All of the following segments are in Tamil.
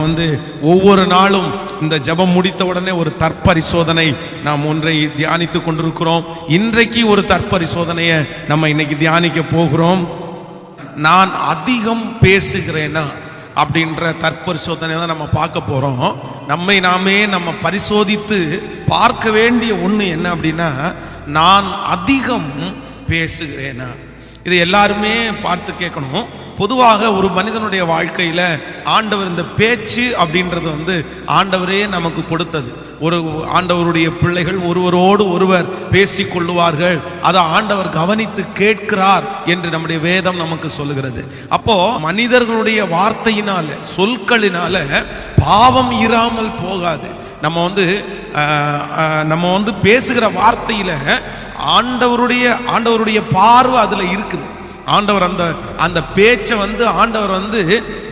ஒவ்வொரு நாளும் இந்த ஜெபம் முடித்த உடனே ஒரு தற்பரிசோதனை நாம் ஒன்றை தியானித்து கொண்டிருக்கிறோம். இன்றைக்கு ஒரு தற்பரிசோதனையை நம்ம இன்னைக்கு தியானிக்க போகிறோம். நான் அதிகம் பேசுகிறேனா அப்படின்ற தற்பரிசோதனை தான் நம்ம பார்க்க போறோம். நம்மை நாமே நம்ம பரிசோதித்து பார்க்க வேண்டிய ஒன்று என்ன அப்படின்னா, நான் அதிகம் பேசுகிறேனா. இதை எல்லாருமே பார்த்து கேட்கணும். பொதுவாக ஒரு மனிதனுடைய வாழ்க்கையில் ஆண்டவர் இந்த பேச்சு அப்படின்றது ஆண்டவரே நமக்கு கொடுத்தது. ஒரு ஆண்டவருடைய பிள்ளைகள் ஒருவரோடு ஒருவர் பேசி கொள்ளுவார்கள், அதை ஆண்டவர் கவனித்து கேட்கிறார் என்று நம்முடைய வேதம் நமக்கு சொல்லுகிறது. அப்போ மனிதர்களுடைய வார்த்தையினால சொற்களினால பாவம் இராமல் போகாது. நம்ம பேசுகிற வார்த்தையில ஆண்டவருடைய பார்வை அதுல இருக்குது. ஆண்டவர் அந்த பேச்சை ஆண்டவர்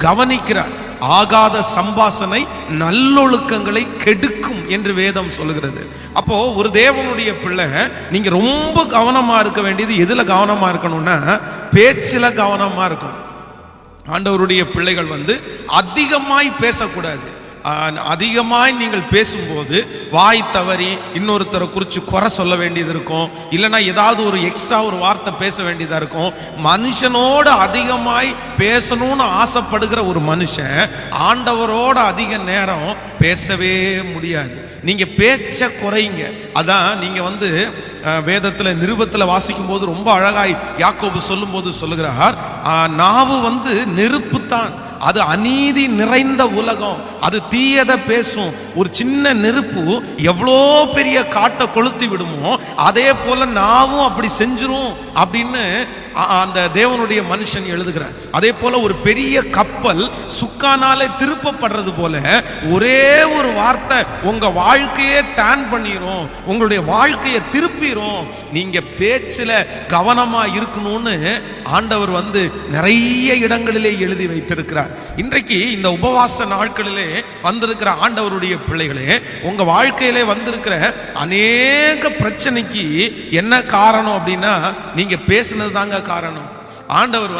கவனிக்கிறார். ஆகாத சம்பாசனை நல்லொழுக்கங்களை கெடுக்கும் என்று வேதம் சொல்லுகிறது. அப்போ ஒரு தேவனுடைய பிள்ளை நீங்க ரொம்ப கவனமா இருக்க வேண்டியது எதுல கவனமா இருக்கணும்னா, பேச்சுல கவனமா இருக்கணும். ஆண்டவருடைய பிள்ளைகள் அதிகமாய் பேசக்கூடாது. அதிகமாய் நீங்கள் பேசும்போது வாய் தவறி இன்னொருத்தரை குறித்து குறை சொல்ல வேண்டியது இருக்கும், இல்லைன்னா ஏதாவது ஒரு எக்ஸ்ட்ரா ஒரு வார்த்தை பேச வேண்டியதாக இருக்கும். மனுஷனோடு அதிகமாய் பேசணும்னு ஆசைப்படுகிற ஒரு மனுஷன் ஆண்டவரோட அதிக நேரம் பேசவே முடியாது. நீங்க பேச்ச குறைங்க. அதான் நீங்க வேதத்துல நிருபத்துல வாசிக்கும் போது ரொம்ப அழகாய் யாக்கோபு சொல்லும் போது சொல்லுகிறார், நாவு நெருப்பு தான், அது அநீதி நிறைந்த உலகம், அது தீயதை பேசும். ஒரு சின்ன நெருப்பு எவ்வளோ பெரிய காட்டை கொளுத்தி விடுமோ அதே போல நாவும் அப்படி செஞ்சிரும் அப்படின்னு அந்த தேவனுடைய மனுஷன் எழுதுகிறார். அதே போல ஒரு பெரிய கப்பல் சுக்கானாலே திருப்பப்படுறது போல ஒரே ஒரு வார்த்தை உங்க வாழ்க்கையே டர்ன் பண்ணிரும், உங்களுடைய வாழ்க்கையை திருப்பிரும். நீங்க பேச்சுல கவனமா இருக்கணும்னு ஆண்டவர் நிறைய இடங்களிலே எழுதி வைத்திருக்கிறார். இன்றைக்கு இந்த உபவாச நாட்களிலே வந்திருக்கிற ஆண்டவருடைய பிள்ளைகளே, உங்க வாழ்க்கையிலே வந்திருக்கிற அநேக பிரச்சனைக்கு என்ன காரணம் அப்படின்னா, நீங்க பேசுனது தாங்க காரணம். ஆண்டவர்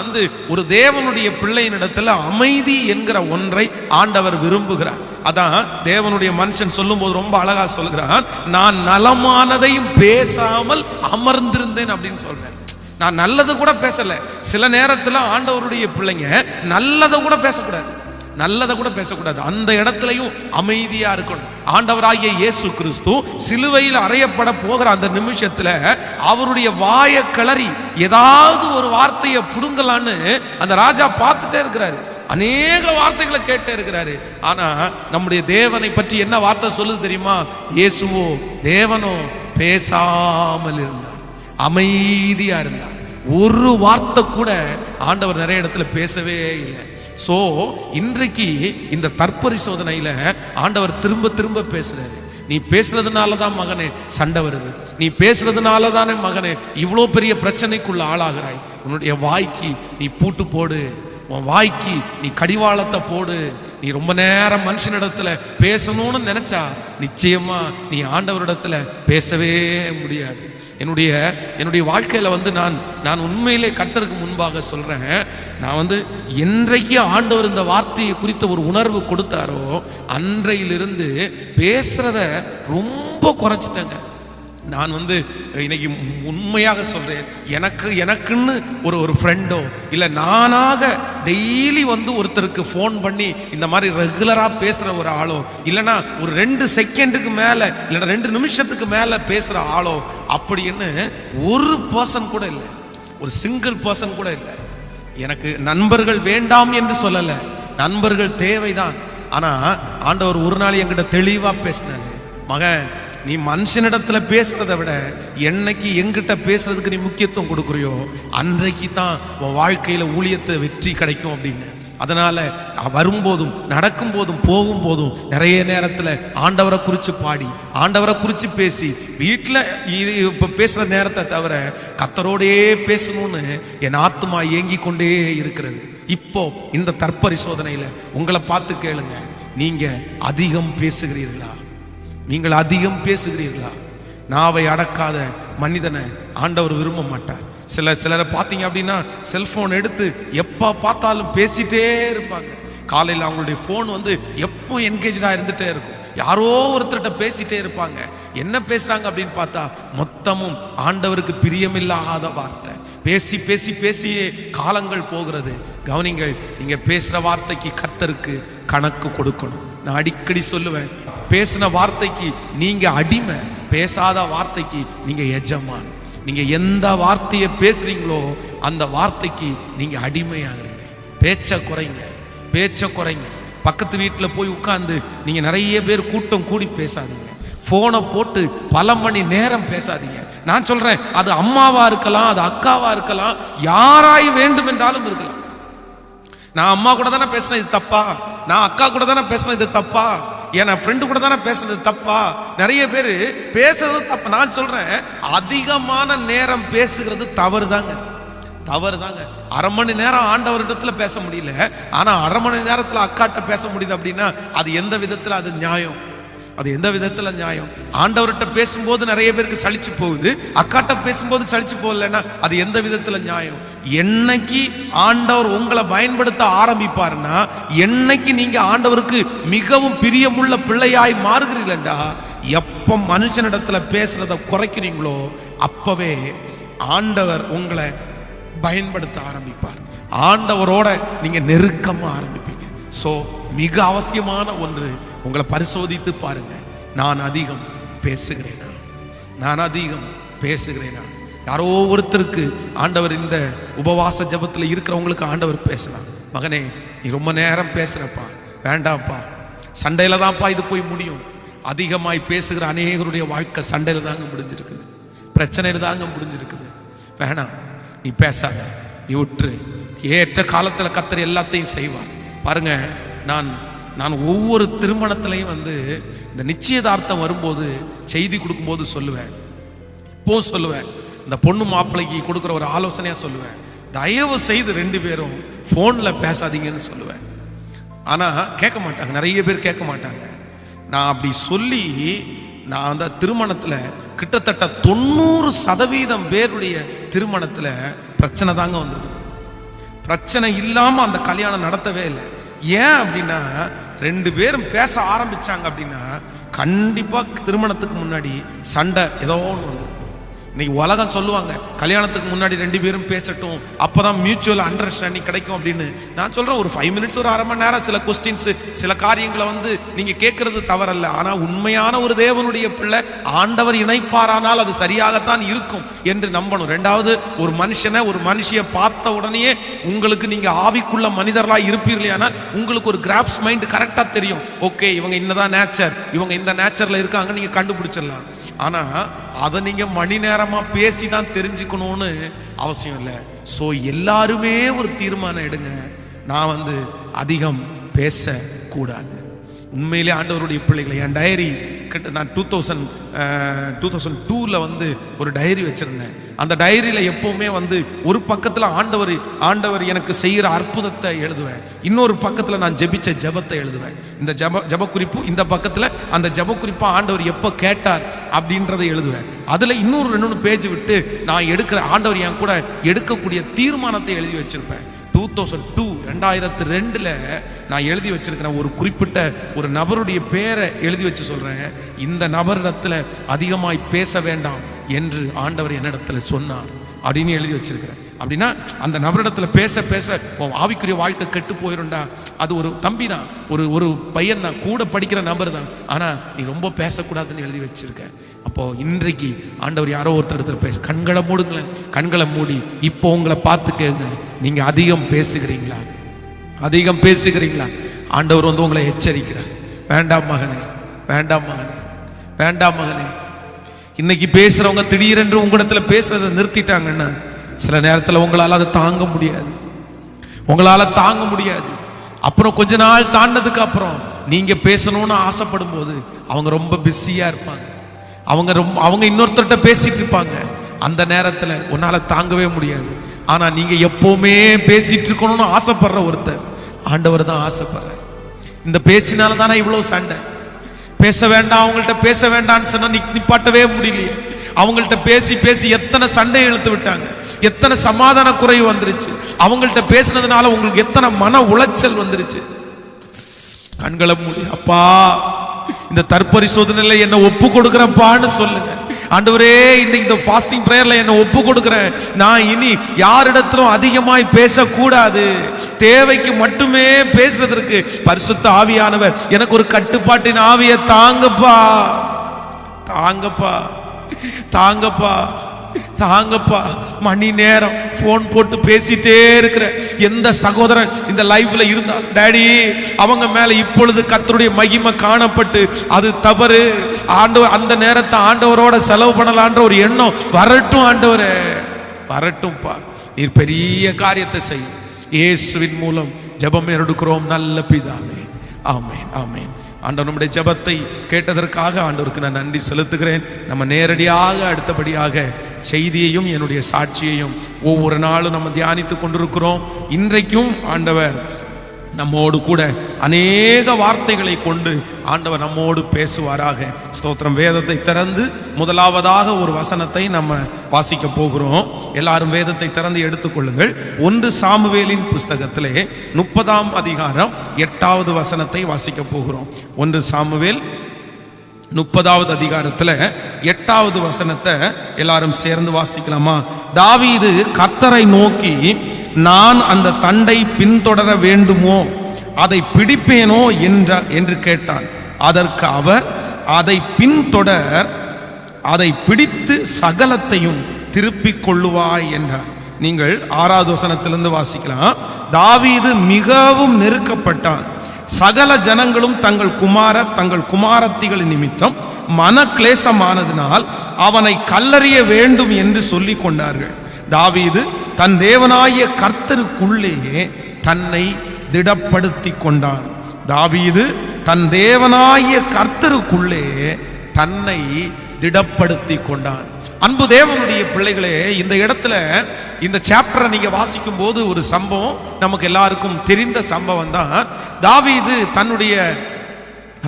ஒரு தேவனுடைய பிள்ளையின் இடத்துல அமைதி என்கிற ஒன்றை ஆண்டவர் விரும்புகிறார். அதான் தேவனுடைய மனுஷன் சொல்லும் போது ரொம்ப அழகா சொல்கிறான், நான் நலமானதையும் பேசாமல் அமர்ந்திருந்தேன் அப்படின்னு சொல்றேன். நான் நல்லது கூட பேசல. சில நேரத்தில் ஆண்டவருடைய பிள்ளைங்க நல்லதை கூட பேசக்கூடாது, அந்த இடத்துலையும் அமைதியா இருக்கணும். ஆண்டவராகிய இயேசு கிறிஸ்து சிலுவையில் அறையப்பட போகிற அந்த நிமிஷத்துல அவருடைய வாயை கிளறி ஏதாவது ஒரு வார்த்தையை புடுங்கலான்னு அந்த ராஜா பார்த்துட்டே இருக்கிறாரு. அநேக வார்த்தைகளை கேட்டே இருக்கிறாரு. ஆனா நம்முடைய தேவனை பற்றி என்ன வார்த்தை சொல்லுது தெரியுமா? இயேசுவோ தேவனோ பேசாமல் இருந்தார், அமைதியா இருந்தார். ஒரு வார்த்தை கூட ஆண்டவர் நிறைய இடத்துல பேசவே இல்லை. சோ இன்றைக்கு இந்த தற்பரிசோதனையில ஆண்டவர் திரும்ப திரும்ப பேசுறாரு. நீ பேசுறதுனால தான் மகனே சண்டை வருது, நீ பேசுறதுனால தானே மகனே இவ்வளோ பெரிய பிரச்சனைக்குள்ள ஆளாகிறாய். உன்னுடைய வாய்க்கு நீ பூட்டு போடு, உன் வாய்க்கு நீ கடிவாளத்தை போடு. நீ ரொம்ப நேரம் மனுஷனிடத்துல பேசணும்னு நினைச்சா நிச்சயமா நீ ஆண்டவரிடத்துல பேசவே முடியாது. என்னுடைய வாழ்க்கையில நான் உண்மையிலே கர்த்தருக்கு முன்பாக சொல்றேன், நான் என்றைக்கு ஆண்டவர் இந்த வார்த்தையை குறித்த ஒரு உணர்வு கொடுத்தாரோ அன்றையிலிருந்து பேசுறத ரொம்ப குறைச்சிட்டேங்க. நான் இன்னைக்கு உண்மையாக சொல்றேன், எனக்குன்னு ஒரு ஃப்ரெண்டோ இல்லை நானாக டெய்லி ஒருத்தருக்கு ஃபோன் பண்ணி இந்த மாதிரி ரெகுலரா பேசுற ஒரு ஆளோ, இல்லைன்னா ஒரு 2 செகண்டுக்கு மேல இல்லைன்னா 2 நிமிஷத்துக்கு மேல பேசுற ஆளோ அப்படின்னு ஒரு பர்சன் கூட இல்லை, ஒரு சிங்கிள் பர்சன் கூட இல்லை. எனக்கு நண்பர்கள் வேண்டாம் என்று சொல்லல, நண்பர்கள் தேவைதான். ஆனா ஆண்டவர் ஒரு நாள் என்கிட்ட தெளிவா பேசினாரு, மகன் நீ மனுஷனிடத்துல பேசுறதை விட என்னைக்கு எங்கிட்ட பேசுறதுக்கு நீ முக்கியத்துவம் கொடுக்குறியோ அன்றைக்கு தான் உன் வாழ்க்கையில ஊழியத்தை வெற்றி கிடைக்கும் அப்படின்னு. அதனால வரும்போதும் நடக்கும் போதும் போகும்போதும் நிறைய நேரத்துல ஆண்டவரை குறித்து பாடி ஆண்டவரை குறித்து பேசி வீட்டில் இப்போ பேசுற நேரத்தை தவிர கர்த்தரோடே பேசணும்னு என் ஆத்துமா ஏங்கி கொண்டே இருக்கிறது. இப்போ இந்த தற்பரிசோதனையில உங்களை பார்த்து கேளுங்க, நீங்க அதிகம் பேசுகிறீர்களா? நீங்கள் அதிகம் பேசுகிறீர்களா? நாவை அடக்காத மனிதனை ஆண்டவர் விரும்ப மாட்டார். சிலரை பார்த்தீங்க அப்படின்னா செல்போன் எடுத்து எப்போ பார்த்தாலும் பேசிட்டே இருப்பாங்க. காலையில் அவங்களுடைய ஃபோன் வந்து எப்போ என்கேஜாக இருந்துகிட்டே இருக்கும். யாரோ ஒருத்தர்கிட்ட பேசிட்டே இருப்பாங்க. என்ன பேசுறாங்க அப்படின்னு பார்த்தா மொத்தமும் ஆண்டவருக்கு பிரியமில்லாத வார்த்தை. பேசி பேசி பேசியே காலங்கள் போகிறது. கவனிங்கள், நீங்க பேசுற வார்த்தைக்கு கர்த்தருக்கு கணக்கு கொடுக்கணும். நான் அடிக்கடி சொல்லுவேன், பேசின வார்த்தைக்கு நீங்க அடிமை, பேசாத வார்த்தைக்கு நீங்க எஜமான். நீங்க எந்த வார்த்தையை பேசுறீங்களோ அந்த வார்த்தைக்கு நீங்க அடிமையாகிறீங்க. பேச்ச குறைங்க, பேச்ச குறைங்க. பக்கத்து வீட்டில் போய் உட்கார்ந்து நீங்க நிறைய பேர் கூட்டம் கூடி பேசாதீங்க. போனை போட்டு பல மணி நேரம் பேசாதீங்க. நான் சொல்றேன், அது அம்மாவா இருக்கலாம், அது அக்காவா இருக்கலாம், யாராய் வேண்டும் என்றாலும் இருக்கலாம். நான் அம்மா கூட தானே பேசுறேன், இது தப்பா? நான் அக்கா கூட தானே பேசுறேன், இது தப்பா? என் ஃப்ரெண்டு கூட தானே பேசுறது தப்பா? நிறைய பேர் பேசுறது தப்பு. நான் சொல்றேன், அதிகமான நேரம் பேசுகிறது தவறு தாங்க, தவறு தாங்க. அரை மணி நேரம் ஆண்டவரிடத்துல பேச முடியல, ஆனா அரை மணி நேரத்துல அக்காட்ட பேச முடியுது அப்படின்னா அது எந்த விதத்துல அது நியாயம்? அது எந்த விதத்துல நியாயம்? ஆண்டவர்கிட்ட பேசும்போது நிறைய பேருக்கு சலிச்சு போகுது, அக்காட்ட பேசும்போது சலிச்சு போகலன்னா அது எந்த விதத்துல நியாயம்? என்னைக்கு ஆண்டவர் உங்களை பயன்படுத்த ஆரம்பிப்பாருன்னா, என்னைக்கு நீங்க ஆண்டவருக்கு மிகவும் பிரியமுள்ள பிள்ளையாய் மாறுகிறீங்களா, எப்ப மனுஷனிடத்துல பேசுறத குறைக்கிறீங்களோ அப்பவே ஆண்டவர் உங்களை பயன்படுத்த ஆரம்பிப்பார். ஆண்டவரோட நீங்க நெருக்கமா ஆரம்பிப்பீங்க. சோ மிக அவசியமான ஒன்று, உங்களை பரிசோதித்து பாருங்க. நான் அதிகம் பேசுகிறேனா? நான் அதிகம் பேசுகிறேனா? யாரோ ஒருத்தருக்கு ஆண்டவர் இந்த உபவாச ஜபத்தில் இருக்கிறவங்களுக்கு ஆண்டவர் பேசலாம், மகனே நீ ரொம்ப நேரம் பேசுறப்பா, வேண்டாம்ப்பா, சண்டையில தான்ப்பா இது போய் முடியும். அதிகமாய் பேசுகிற அநேகருடைய வாழ்க்கை சண்டையில தாங்க முடிஞ்சிருக்குது, பிரச்சனையில தாங்க முடிஞ்சிருக்குது. வேணாம், நீ பேசாத, நீ விட்டுரு. ஏற்ற காலத்தில் கர்த்தர் எல்லாத்தையும் செய்வார். பாருங்க, நான் ஒவ்வொரு திருமணத்திலையும் வந்து இந்த நிச்சயதார்த்தம் வரும்போது செய்தி கொடுக்கும்போது சொல்லுவேன், இப்போ சொல்லுவேன், இந்த பொண்ணு மாப்பிள்ளைக்கு கொடுக்குற ஒரு ஆலோசனையா சொல்லுவேன், தயவு செய்து 2 பேரும் ஃபோன்ல பேசாதீங்கன்னு சொல்லுவேன். ஆனா கேட்க மாட்டாங்க, நிறைய பேர் கேட்க மாட்டாங்க. நான் அப்படி சொல்லி நான் அந்த திருமணத்தில் கிட்டத்தட்ட 90% பேருடைய திருமணத்தில் பிரச்சனை தாங்க வந்திருக்கு. பிரச்சனை இல்லாமல் அந்த கல்யாணம் நடத்தவே இல்லை. ஏன் அப்படின்னா, 2 பேரும் பேச ஆரம்பிச்சாங்க அப்படின்னா கண்டிப்பாக திருமணத்துக்கு முன்னாடி சண்டை ஏதோ ஒன்று வந்துடுது. இன்னைக்கு உலகம் சொல்லுவாங்க, கல்யாணத்துக்கு முன்னாடி 2 பேரும் பேசட்டும், அப்போதான் மியூச்சுவல் அண்டர்ஸ்டாண்டிங் கிடைக்கும் அப்படின்னு. நான் சொல்கிறேன், ஒரு 5 மினிட்ஸ், ஒரு அரை மணி நேரம் சில கொஸ்டின்ஸு, சில காரியங்களை வந்து நீங்கள் கேட்கறது தவறல்ல. ஆனால் உண்மையான ஒரு தேவனுடைய பிள்ளை ஆண்டவர் இணைப்பாரானால் அது சரியாகத்தான் இருக்கும் என்று நம்பணும். 2வது, ஒரு மனுஷியை பார்த்த உடனே உங்களுக்கு நீங்கள் ஆவிக்குள்ள மனிதர்களாக இருப்பீர்களானால் உங்களுக்கு ஒரு கிராஃப்ஸ் மைண்ட் கரெக்டாக தெரியும். ஓகே, இவங்க இன்னதான் நேச்சர், இவங்க இந்த நேச்சரில் இருக்காங்க, நீங்கள் கண்டுபிடிச்சிடலாம். ஆனால் அதை நீங்கள் மணி நேரமாக பேசி தான் தெரிஞ்சுக்கணும்னு அவசியம் இல்லை. ஸோ எல்லாருமே ஒரு தீர்மானம் எடுங்க, நான் வந்து அதிகம் பேசக்கூடாது. உண்மையிலே ஆண்டவருடைய பிள்ளைகளை, என் டைரி கிட்ட நான் 2002 வந்து ஒரு டைரி வச்சுருந்தேன். அந்த டைரியில் எப்போவுமே வந்து ஒரு பக்கத்தில் ஆண்டவர் எனக்கு செய்கிற அற்புதத்தை எழுதுவேன், இன்னொரு பக்கத்தில் நான் ஜெபிச்ச ஜெபத்தை எழுதுவேன். இந்த ஜெப குறிப்பு, இந்த பக்கத்தில் அந்த ஜெப குறிப்பாக ஆண்டவர் எப்போ கேட்டார் அப்படின்றத எழுதுவேன். அதில் இன்னொரு 2 பேஜ் விட்டு நான் எடுக்கிற ஆண்டவர் என் கூட எடுக்கக்கூடிய தீர்மானத்தை எழுதி வச்சிருப்பேன். 2002 நான் எழுதி வச்சிருக்கிறேன். ஒரு குறிப்பிட்ட ஒரு நபருடைய பேரை எழுதி வச்சு சொல்றேன், இந்த நபரிடத்துல அதிகமாய் பேச வேண்டாம் என்று ஆண்டவர் என்னிடத்துல சொன்னார் அப்படின்னு எழுதி வச்சிருக்கிறேன். அப்படின்னா அந்த நபரிடத்துல பேச பேச ஆவிக்குரிய வாழ்க்கை கெட்டு போயிருண்டா. அது ஒரு தம்பி தான், ஒரு பையன் தான், கூட படிக்கிற நபர் தான், ஆனா நீ ரொம்ப பேசக்கூடாதுன்னு எழுதி வச்சிருக்க. அப்போ இன்றைக்கு ஆண்டவர் யாரோ ஒருத்தர் பேச, கண்களை மூடுங்களேன், கண்களை மூடி இப்போ உங்களை பார்த்து கேளுங்க, நீங்க அதிகம் பேசுகிறீங்களா? அதிகம் பேசுகிறீங்களா? ஆண்டவர் வந்து உங்களை எச்சரிக்கிறார், வேண்டாம் மகனே, வேண்டாம் மகனே, வேண்டாம் மகனே. இன்னைக்கு பேசுறவங்க திடீரென்று உங்களிடத்துல பேசுறதை நிறுத்திட்டாங்கன்னா சில நேரத்தில் உங்களால் அதை தாங்க முடியாது, உங்களால் தாங்க முடியாது. அப்புறம் கொஞ்ச நாள் தாண்டதுக்கு அப்புறம் நீங்க பேசணும்னு ஆசைப்படும் போது அவங்க ரொம்ப பிஸியா இருப்பாங்க, அவங்க இன்னொருத்தர்கிட்ட பேசிட்டு இருப்பாங்க. அந்த நேரத்தில் உன்னால தாங்கவே முடியாது. ஆனா நீங்க எப்பவுமே பேசிட்டு இருக்கணும்னு ஆசைப்படுற ஒருத்தர் ஆண்டவர் தான் ஆசைப்படுற. இந்த பேச்சினால தானே இவ்வளவு சண்டை. பேச வேண்டாம், அவங்கள்ட்ட பேச வேண்டாம்னு சொன்னா நிப்பாட்டவே முடியலையே. அவங்கள்ட்ட பேசி பேசி எத்தனை சண்டை இழுத்து விட்டாங்க, எத்தனை சமாதான குறைவு வந்துருச்சு. அவங்கள்ட்ட பேசினதுனால உங்களுக்கு எத்தனை மன உளைச்சல் வந்துருச்சு. கண்களை மூடி, அப்பா இந்த தற்பரிசோதனையில என்ன ஒப்பு கொடுக்கிறப்பான்னு சொல்லுங்க. ஆண்டவரே, இந்த ஃபாஸ்டிங் பிரேயர்ல என்ன ஒப்பு கொடுக்கிறேன். நான் இனி யாரிடத்திலும் அதிகமாய் பேசக்கூடாது. தேவைக்கு மட்டுமே பேசுறதற்கு பரிசுத்த ஆவியானவர் எனக்கு ஒரு கட்டுப்பாட்டின் ஆவியை தாங்கப்பா, தாங்கப்பா, தாங்கப்பா, தாங்கப்பா. மணி நேரம் போன் போட்டு பேசிட்டே இருக்கிற எந்த சகோதரன் இந்த லைவ்ல இருந்தால், டாடி அவங்க மேல இப்பொழுது கர்த்தருடைய மகிமை காணப்பட்டு அது தவறு, ஆண்டவர் அந்த நேரத்தை ஆண்டவரோட செலவு பண்ணலான்ற ஒரு எண்ணம் வரட்டும். ஆண்டவரே வரட்டும்பா, நீர் பெரிய காரியத்தை செய்யும். இயேசுவின் மூலம் ஜெபம் எடுக்கிறோம் நல்ல பிதாவே, ஆமென், ஆமென். ஆண்டவர் நம்முடைய ஜெபத்தை கேட்டதற்காக ஆண்டவருக்கு நான் நன்றி செலுத்துகிறேன். நம்ம நேரடியாக அடுத்தபடியாக செய்தியையும் என்னுடைய சாட்சியையும் ஒவ்வொரு நாளும் நம்ம தியானித்து கொண்டிருக்கிறோம். இன்றைக்கும் ஆண்டவர் நம்மோடு கூட அநேக வார்த்தைகளை கொண்டு ஆண்டவர் நம்மோடு பேசுவாராக. ஸ்தோத்திரம். வேதத்தை திறந்து முதலாவதாக ஒரு வசனத்தை நம்ம வாசிக்க போகிறோம். எல்லாரும் வேதத்தை திறந்து எடுத்துக்கொள்ளுங்கள். 1 சாமுவேலின் புஸ்தகத்திலே 30ஆம் அதிகாரம் 8வது வசனத்தை வாசிக்க போகிறோம். 1 சாமுவேல் 30வது அதிகாரத்தில் 8வது வசனத்தை எல்லாரும் சேர்ந்து வாசிக்கலாமா? தாவீது கர்த்தரை நோக்கி, நான் அந்த தண்டை பின்தொடர வேண்டுமோ, அதை பிடிப்பேனோ என்று கேட்டான். அதற்கு அவர், அதை பின்தொடர், அதை பிடித்து சகலத்தையும் திருப்பிக் கொள்ளுவாய் என்றார். நீங்கள் 6வது வசனத்திலிருந்து வாசிக்கலாம். தாவீது மிகவும் நெருக்கப்பட்டான். சகல ஜனங்களும் தங்கள் குமாரர் தங்கள் குமாரத்திகளின் நிமித்தம் மனக்லேசமானதினால் அவனை கல்லறிய வேண்டும் என்று சொல்லி கொண்டார்கள். தாவீது தன் தேவனாகிய கர்த்தருக்குள்ளே தன்னை திடப்படுத்தி கொண்டான். தாவீது தன் தேவனாகிய கர்த்தருக்குள்ளே தன்னை திடப்படுத்தி கொண்டான். அன்பு தேவனுடைய பிள்ளைகளே, இந்த இடத்துல இந்த சாப்டரை நீங்க வாசிக்கும் போது ஒரு சம்பவம் நமக்கு எல்லாருக்கும் தெரிந்த சம்பவம் தான். தாவீது தன்னுடைய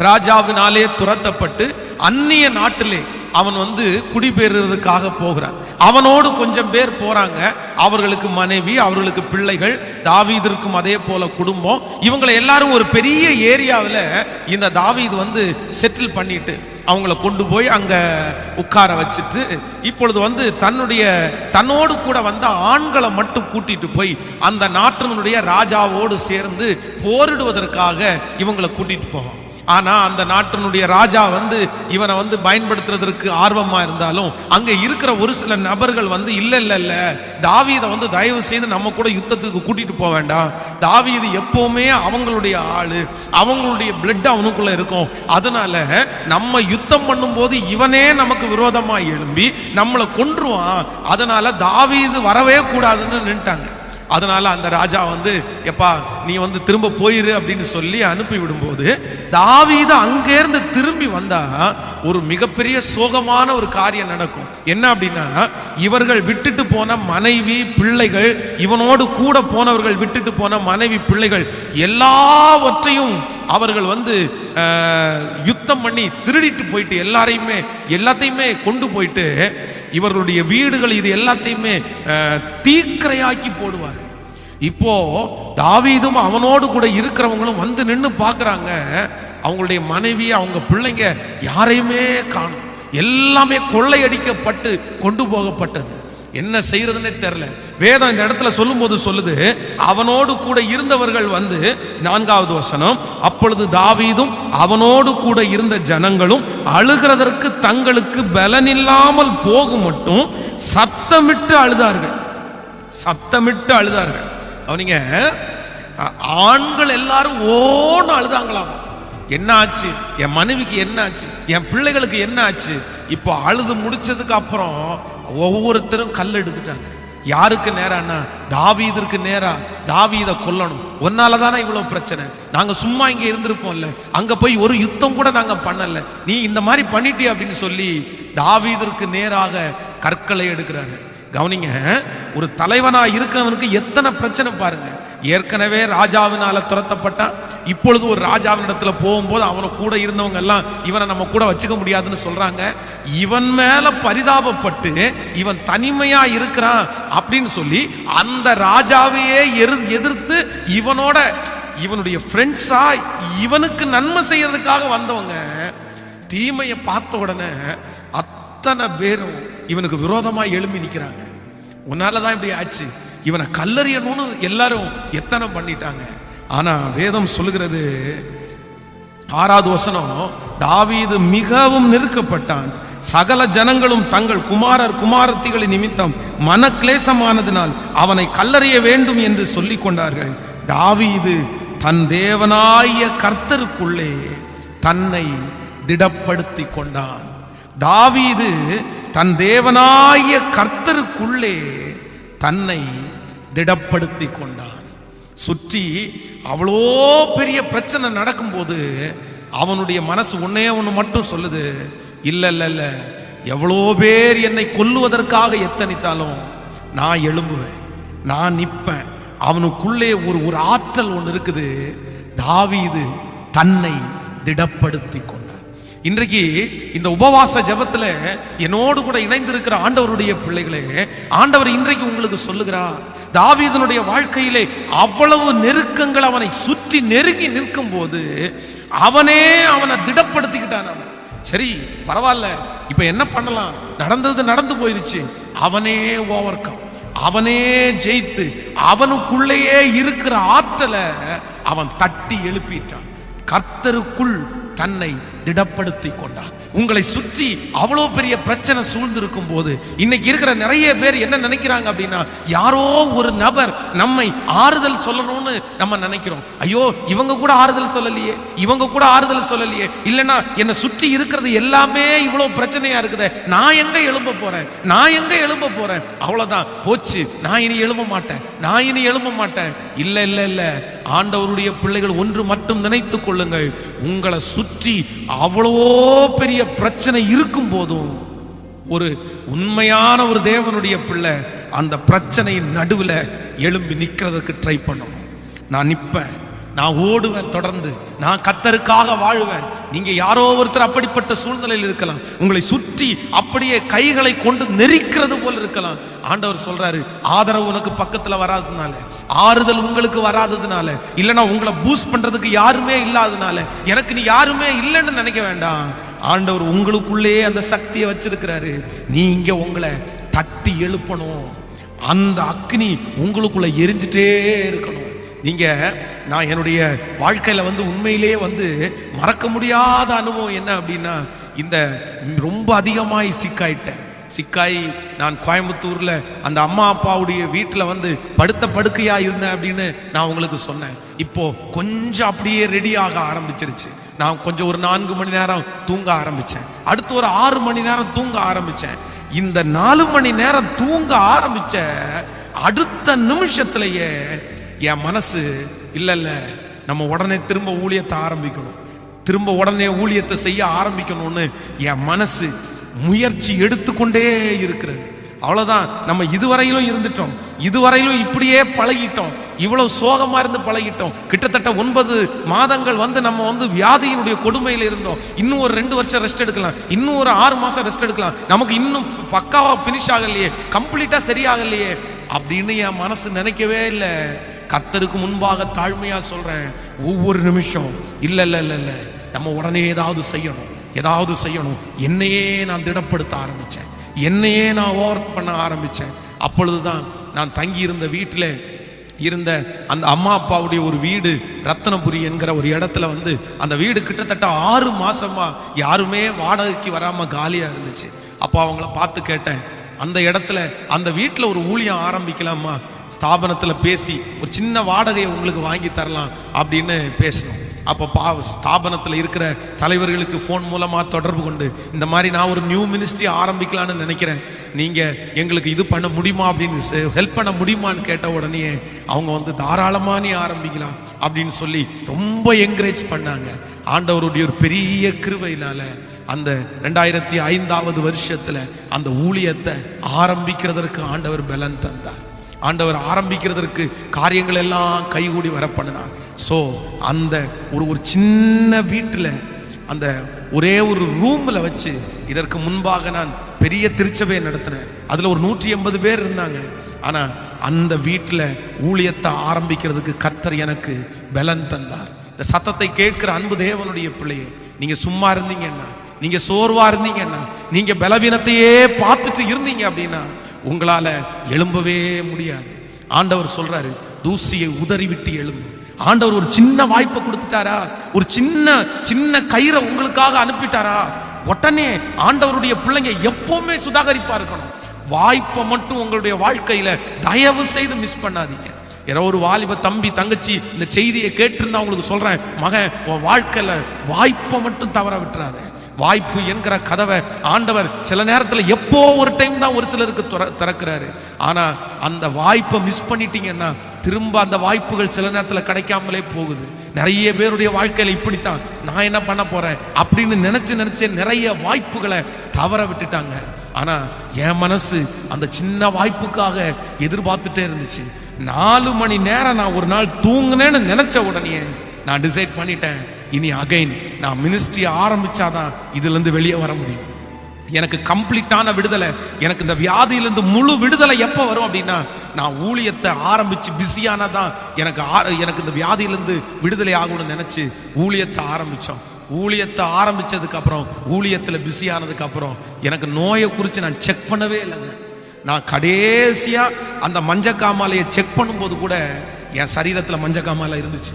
ராஜாவினாலே துரத்தப்பட்டு அந்நிய நாட்டிலே அவன் குடிபெயர்றதுக்காக போகிறான். அவனோடு கொஞ்சம் பேர் போறாங்க. அவர்களுக்கு மனைவி, அவர்களுக்கு பிள்ளைகள், தாவீதிற்கும் அதே போல குடும்பம். இவங்களை எல்லாரும் ஒரு பெரிய ஏரியாவில் இந்த தாவீது செட்டில் பண்ணிட்டு அவங்கள கொண்டு போய் அங்க உட்கார வச்சுட்டு, இப்பொழுது தன்னோடு கூட வந்த ஆண்களை மட்டும் கூட்டிட்டு போய் அந்த நாட்டினுடைய ராஜாவோடு சேர்ந்து போரிடுவதற்காக இவங்களை கூட்டிட்டு போவான். ஆனா அந்த நாட்டினுடைய ராஜா இவனை பயன்படுத்துறதற்கு ஆர்வமா இருந்தாலும் அங்க இருக்கிற ஒரு சில நபர்கள் இல்ல தாவீதை தயவு செய்து நம்ம கூட யுத்தத்துக்கு கூட்டிட்டு போக வேண்டாம். தாவீது எப்பவுமே அவங்களுடைய ஆளு, அவங்களுடைய பிளட் அவனுக்குள்ள இருக்கும். அதனால நம்ம யுத்தம் பண்ணும் போது இவனே நமக்கு விரோதமா எழும்பி நம்மளை கொன்றுவான். அதனால தாவீது வரவே கூடாதுன்னு நின்ட்டாங்க. அதனால அந்த ராஜா எப்பா நீ திரும்ப போயிரு அப்படின்னு சொல்லி அனுப்பி விடும்போது தாவீது அங்கேருந்து திரும்பி வந்தா ஒரு மிகப்பெரிய சோகமான ஒரு காரியம் நடக்கும். என்ன அப்படின்னா, இவர்கள் விட்டுட்டு போன மனைவி பிள்ளைகள், இவனோடு கூட போனவர்கள் விட்டுட்டு போன மனைவி பிள்ளைகள் எல்லாவற்றையும் அவர்கள் யுத்தம் பண்ணி திருடிட்டு போயிட்டு எல்லாத்தையுமே கொண்டு போயிட்டு இவர்களுடைய வீடுகள் இது எல்லாத்தையுமே தீக்கிரையாக்கி போடுவார். இப்போ தாவீதும் அவனோடு கூட இருக்கிறவங்களும் நின்று பார்க்குறாங்க. அவங்களுடைய மனைவி, அவங்க பிள்ளைங்க யாரையுமே காணும். எல்லாமே கொள்ளையடிக்கப்பட்டு கொண்டு போகப்பட்டது. என்ன செய்யறதுன்னே தெரியல. வேதம் இந்த இடத்துல சொல்லும்போது சொல்லுது, அவனோடு கூட இருந்தவர்கள் 4வது வசனம், அப்பொழுது தாவீதும் அவனோடு கூட இருந்த ஜனங்களும் அழுகிறதற்கு தங்களுக்கு பலனில்லாமல் போகும் மட்டும் சத்தமிட்டு அழுதார்கள். சத்தமிட்டு அழுதார்கள். அவனிங்க ஆண்கள் எல்லாரும் ஓன்னு அழுதாங்களாம். என்ன ஆச்சு, என் மனைவிக்கு என்ன ஆச்சு, என் பிள்ளைகளுக்கு என்ன ஆச்சு. இப்போ அழுது முடிச்சதுக்கு அப்புறம் ஒவ்வொருத்தரும் கல் எடுத்துட்டாங்க. யாருக்கு நேரானா தாவீதிற்கு நேரா. தாவீதை கொல்லணும். ஒன்னால தானே இவ்வளவு பிரச்சனை. நாங்க சும்மா இங்க இருந்திருப்போம்ல, அங்க போய் ஒரு யுத்தம் கூட நாங்க பண்ணல, நீ இந்த மாதிரி பண்ணிட்டி அப்படின்னு சொல்லி தாவீதிற்கு நேராக கற்களை எடுக்கிறாங்க. கவனிங்க, ஒரு தலைவனா இருக்கிறவனுக்கு எத்தனை பிரச்சனை பாருங்க. ஏற்கனவே ராஜாவினால துரத்தப்பட்டான். இப்பொழுது ஒரு ராஜாவினிடத்துல போகும்போது அவனை கூட இருந்தவங்க எல்லாம் இவனை நம்ம கூட வச்சுக்க முடியாதுன்னு சொல்றாங்க. இவன் மேல பரிதாபப்பட்டு இவன் தனிமையா இருக்கிறான் அப்படின்னு சொல்லி அந்த ராஜாவையே எதிர்த்து இவனோட இவனுடைய ஃப்ரெண்ட்ஸா இவனுக்கு நன்மை செய்யறதுக்காக வந்தவங்க தீமையை பார்த்த உடனே அத்தனை பேரும் இவனுக்கு விரோதமா எழும்பி நிற்கிறாங்க. உன்னாலதான் இப்படி ஆச்சு, இவனை கல்லறியணும்னு எல்லாரும் எத்தனை பண்ணிட்டாங்க. ஆனா வேதம் சொல்லுகிறது 6வது வசனம், தாவீது மிகவும் நெருக்கப்பட்டான், சகல ஜனங்களும் தங்கள் குமாரர் குமாரத்திகளின் நிமித்தம் மனக்லேசமானதினால் அவனை கல்லறிய வேண்டும் என்று சொல்லிக் கொண்டார்கள். தாவீது தன் தேவனாய கர்த்தருக்குள்ளே தன்னை திடப்படுத்தி கொண்டான். தாவீது தன் தேவனாய கர்த்தருக்குள்ளே தன்னை திடப்படுத்தி கொண்டான். சுற்றி அவ்வளோ பெரிய பிரச்சனை நடக்கும்போது அவனுடைய மனசு ஒன்னே ஒன்று மட்டும் சொல்லுது, இல்ல இல்ல இல்ல, எவ்வளோ பேர் என்னை கொல்லுவதற்காக எத்தனித்தாலும் நான் எழும்புவேன், நான் நிற்பேன். அவனுக்குள்ளே ஒரு ஆற்றல் ஒன்று இருக்குது. தாவீது தன்னை திடப்படுத்தி கொண்டான். இன்றைக்கு இந்த உபவாச ஜெபத்துல என்னோடு கூட இணைந்திருக்கிற ஆண்டவருடைய பிள்ளைகளே, ஆண்டவர் இன்றைக்கு உங்களுக்கு சொல்லுகிறார், தாவீதனுடைய வாழ்க்கையிலே அவ்வளவு நெருக்கங்கள் அவனை சுற்றி நெருங்கி நிற்கும் போது அவனே அவனை திடப்படுத்திக்கிட்டான். சரி பரவாயில்ல, இப்ப என்ன பண்ணலாம், நடந்தது நடந்து போயிருச்சு. அவனே ஓவர் கம், அவனே ஜெயித்து அவனுக்குள்ளேயே இருக்கிற ஆற்றலை அவன் தட்டி எழுப்பிட்டான். கர்த்தருக்குள் தன்னை திடப்படுத்தி கொண்டான். உங்களை சுற்றி அவ்வளோ பெரிய பிரச்சனை சூழ்ந்திருக்கும் போது இன்னைக்கு இருக்கிற நிறைய பேர் என்ன நினைக்கிறாங்க அப்படின்னா, யாரோ ஒரு நபர் நம்மை ஆறுதல் சொல்லணும்னு நம்ம நினைக்கிறோம். ஐயோ இவங்க கூட ஆறுதல் சொல்லலையே, இவங்க கூட ஆறுதல் சொல்லலையே, இல்லைன்னா என்னை சுற்றி இருக்கிறது எல்லாமே இவ்வளோ பிரச்சனையா இருக்குது, நான் எங்க எழும்ப போறேன், நான் எங்க எழும்ப போறேன், அவ்வளோதான் போச்சு, நான் இனி எழும்ப மாட்டேன், நான் இனி எழும்ப மாட்டேன். இல்லை இல்லை இல்லை, ஆண்டவருடைய பிள்ளைகள் ஒன்று மட்டும் நினைத்துக் கொள்ளுங்கள், உங்களை சுற்றி அவ்வளோ பெரிய பிரச்சனை இருக்கும் போதும் ஒரு உண்மையான ஒரு தேவனுடைய பிள்ளை அந்த பிரச்சனையின் நடுவில் எழும்பி நிற்கிறதுக்கு ட்ரை பண்ணணும். நான் நிற்பேன், நான் ஓடுவேன், தொடர்ந்து நான் கர்த்தருக்காக வாழ்வேன். நீங்க யாரோ ஒருத்தர் அப்படிப்பட்ட சூழ்நிலையில் இருக்கலாம், உங்களை சுற்றி அப்படியே கைகளை கொண்டு நெரிக்கிறது போல இருக்கலாம். ஆண்டவர் சொல்றாரு, ஆதரவு உனக்கு பக்கத்துல வராததுனால, ஆறுதல் உங்களுக்கு வராததுனால, இல்லைன்னா உங்களை பூஸ்ட் பண்றதுக்கு யாருமே இல்லாததுனால, எனக்கு நீ யாருமே இல்லைன்னு நினைக்க வேண்டாம். ஆண்டவர் உங்களுக்குள்ளே அந்த சக்தியை வச்சிருக்கிறாரு. நீங்க உங்களை தட்டி எழுப்பணும். அந்த அக்னி உங்களுக்குள்ள எரிஞ்சிட்டே இருக்கணும். நீங்க நான் என்னுடைய வாழ்க்கையில உண்மையிலேயே மறக்க முடியாத அனுபவம் என்ன அப்படின்னா, இந்த ரொம்ப அதிகமாய் சிக்காய் நான் கோயம்புத்தூர்ல அந்த அம்மா அப்பாவுடைய வீட்டில் படுத்த படுக்கையா இருந்தேன் அப்படின்னு நான் உங்களுக்கு சொன்னேன். இப்போ கொஞ்சம் அப்படியே ரெடி ஆக ஆரம்பிச்சிருச்சு. நான் கொஞ்சம் ஒரு 4 மணி நேரம் தூங்க ஆரம்பிச்சேன், அடுத்து ஒரு 6 மணி நேரம் தூங்க ஆரம்பிச்சேன். இந்த 4 மணி நேரம் தூங்க ஆரம்பிச்ச அடுத்த நிமிஷத்திலேயே என் மனசு இல்ல இல்ல, நம்ம உடனே திரும்ப ஊழியத்தை ஆரம்பிக்கணும், திரும்ப உடனே ஊழியத்தை செய்ய ஆரம்பிக்கணும்னு என் மனசு முயற்சி எடுத்துக்கொண்டே இருக்கிறது. அவ்வளவுதான், நம்ம இதுவரையிலும் இருந்துட்டோம், இதுவரையிலும் இப்படியே பழகிட்டோம், இவ்வளவு சோகமா இருந்து பழகிட்டோம். கிட்டத்தட்ட 9 மாதங்கள் நம்ம வியாதியினுடைய கொடுமையில் இருந்தோம். இன்னும் ஒரு 2 வருஷம் ரெஸ்ட் எடுக்கலாம், இன்னும் ஒரு 6 மாசம் ரெஸ்ட் எடுக்கலாம், நமக்கு இன்னும் பக்காவா பினிஷ் ஆகலையே, கம்ப்ளீட்டா சரியாகலையே அப்படின்னு என் மனசு நினைக்கவே இல்லை. கர்த்தருக்கு முன்பாக தாழ்மையா சொல்றேன், ஒவ்வொரு நிமிஷம் இல்ல இல்ல இல்ல இல்ல, நம்ம உடனே ஏதாவது செய்யணும். என்னையே நான் திடப்படுத்த ஆரம்பிச்சேன், என்னையே நான் ஒர்க் பண்ண ஆரம்பிச்சேன். அப்பொழுதுதான் நான் தங்கி இருந்த வீட்டில் இருந்த அந்த அம்மா அப்பாவுடைய ஒரு வீடு ரத்தனபுரி என்கிற ஒரு இடத்துல அந்த வீடு கிட்டத்தட்ட 6 மாசமா யாருமே வாடகைக்கு வராம காலியா இருந்துச்சு. அப்போ அவங்கள பார்த்து கேட்டேன், அந்த இடத்துல அந்த வீட்டில் ஒரு ஊழியம் ஆரம்பிக்கலாமா, ஸ்தாபனத்தில் பேசி ஒரு சின்ன வாடகையை உங்களுக்கு வாங்கி தரலாம் அப்படின்னு பேசணும். அப்போ ஸ்தாபனத்தில் இருக்கிற தலைவர்களுக்கு ஃபோன் மூலமாக தொடர்பு கொண்டு, இந்த மாதிரி நான் ஒரு நியூ மினிஸ்ட்ரி ஆரம்பிக்கலான்னு நினைக்கிறேன், நீங்கள் எங்களுக்கு இது பண்ண முடியுமா அப்படின்னு ஹெல்ப் பண்ண முடியுமான்னு கேட்ட உடனே அவங்க தாராளமாக நீ ஆரம்பிக்கலாம் அப்படின்னு சொல்லி ரொம்ப என்கரேஜ் பண்ணாங்க. ஆண்டவருடைய ஒரு பெரிய கிருபையினால அந்த 2005வது வருஷத்தில் அந்த ஊழியத்தை ஆரம்பிக்கிறதற்கு ஆண்டவர் பலன் தந்தார். ஆண்டவர் ஆரம்பிக்கிறதற்கு காரியங்கள் எல்லாம் கைகூடி வர பண்ணினார். ஸோ அந்த ஒரு சின்ன வீட்டில் அந்த ஒரே ஒரு ரூமில் வச்சு, இதற்கு முன்பாக நான் பெரிய திருச்சபையை நடத்தினேன், அதில் ஒரு 180 பேர் இருந்தாங்க. ஆனால் அந்த வீட்டில் ஊழியத்தை ஆரம்பிக்கிறதுக்கு கர்த்தர் எனக்கு பலன் தந்தார். இந்த சத்தத்தை கேட்கிற அன்பு தேவனுடைய பிள்ளையே, நீங்க சும்மா இருந்தீங்கன்னா, நீங்க சோர்வா இருந்தீங்கன்னா, நீங்க பலவீனத்தையே பார்த்துட்டு இருந்தீங்க அப்படின்னா உங்களால எழும்பவே முடியாது. ஆண்டவர் சொல்றாரு, தூசியை உதறி விட்டு எழும்பு. ஆண்டவர் ஒரு சின்ன வாய்ப்பை கொடுத்துட்டாரா, ஒரு சின்ன கயிறை உங்களுக்காக அனுப்பிட்டாரா, உடனே ஆண்டவருடைய பிள்ளைங்க எப்பவுமே சுதாகரிப்பா இருக்கணும். வாய்ப்பை மட்டும் உங்களுடைய வாழ்க்கையில தயவு செய்து மிஸ் பண்ணாதீங்க. யாரோ ஒரு வாலிப தம்பி தங்கச்சி இந்த செய்தியை கேட்டிருந்தா உங்களுக்கு சொல்றேன், மகன் உன் வாழ்க்கையில வாய்ப்பை மட்டும் தவற விட்டுறாத. வாய்ப்பு என்கிற கதவை ஆண்டவர் சில நேரத்தில் எப்போ ஒரு டைம் தான் ஒரு சிலருக்கு திறக்கிறாரு. ஆனா அந்த வாய்ப்பை மிஸ் பண்ணிட்டீங்கன்னா திரும்ப அந்த வாய்ப்புகள் சில நேரத்தில் கிடைக்காமலே போகுது. நிறைய பேருடைய வாழ்க்கையில இப்படித்தான், நான் என்ன பண்ண போறேன் அப்படின்னு நினைச்சு நிறைய வாய்ப்புகளை தவற விட்டுட்டாங்க. ஆனா என் மனசு அந்த சின்ன வாய்ப்புக்காக எதிர்பார்த்துட்டே இருந்துச்சு. 4 மணி நேரம் நான் ஒரு நாள் தூங்குனேன்னு நினைச்ச உடனே நான் டிசைட் பண்ணிட்டேன், இனி அகைன் நான் மினிஸ்ட்ரி ஆரம்பிச்சாதான் இதுல இருந்து வெளியே வர முடியும். எனக்கு கம்ப்ளீட்டான விடுதலை, எனக்கு இந்த வியாதியிலிருந்து முழு விடுதலை எப்போ வரும் அப்படின்னா நான் ஊழியத்தை ஆரம்பிச்சு பிஸியானதான் எனக்கு இந்த வியாதியிலிருந்து விடுதலை ஆகணும்னு நினைச்சு ஊழியத்தை ஆரம்பிச்சோம். ஊழியத்தை ஆரம்பிச்சதுக்கு அப்புறம், ஊழியத்தில் பிஸி ஆனதுக்கு அப்புறம் எனக்கு நோயை குறித்து நான் செக் பண்ணவே இல்லைங்க. நான் கடைசியா அந்த மஞ்சக்காமாலையை செக் பண்ணும்போது கூட என் சரீரத்தில் மஞ்சக்காமாலை இருந்துச்சு.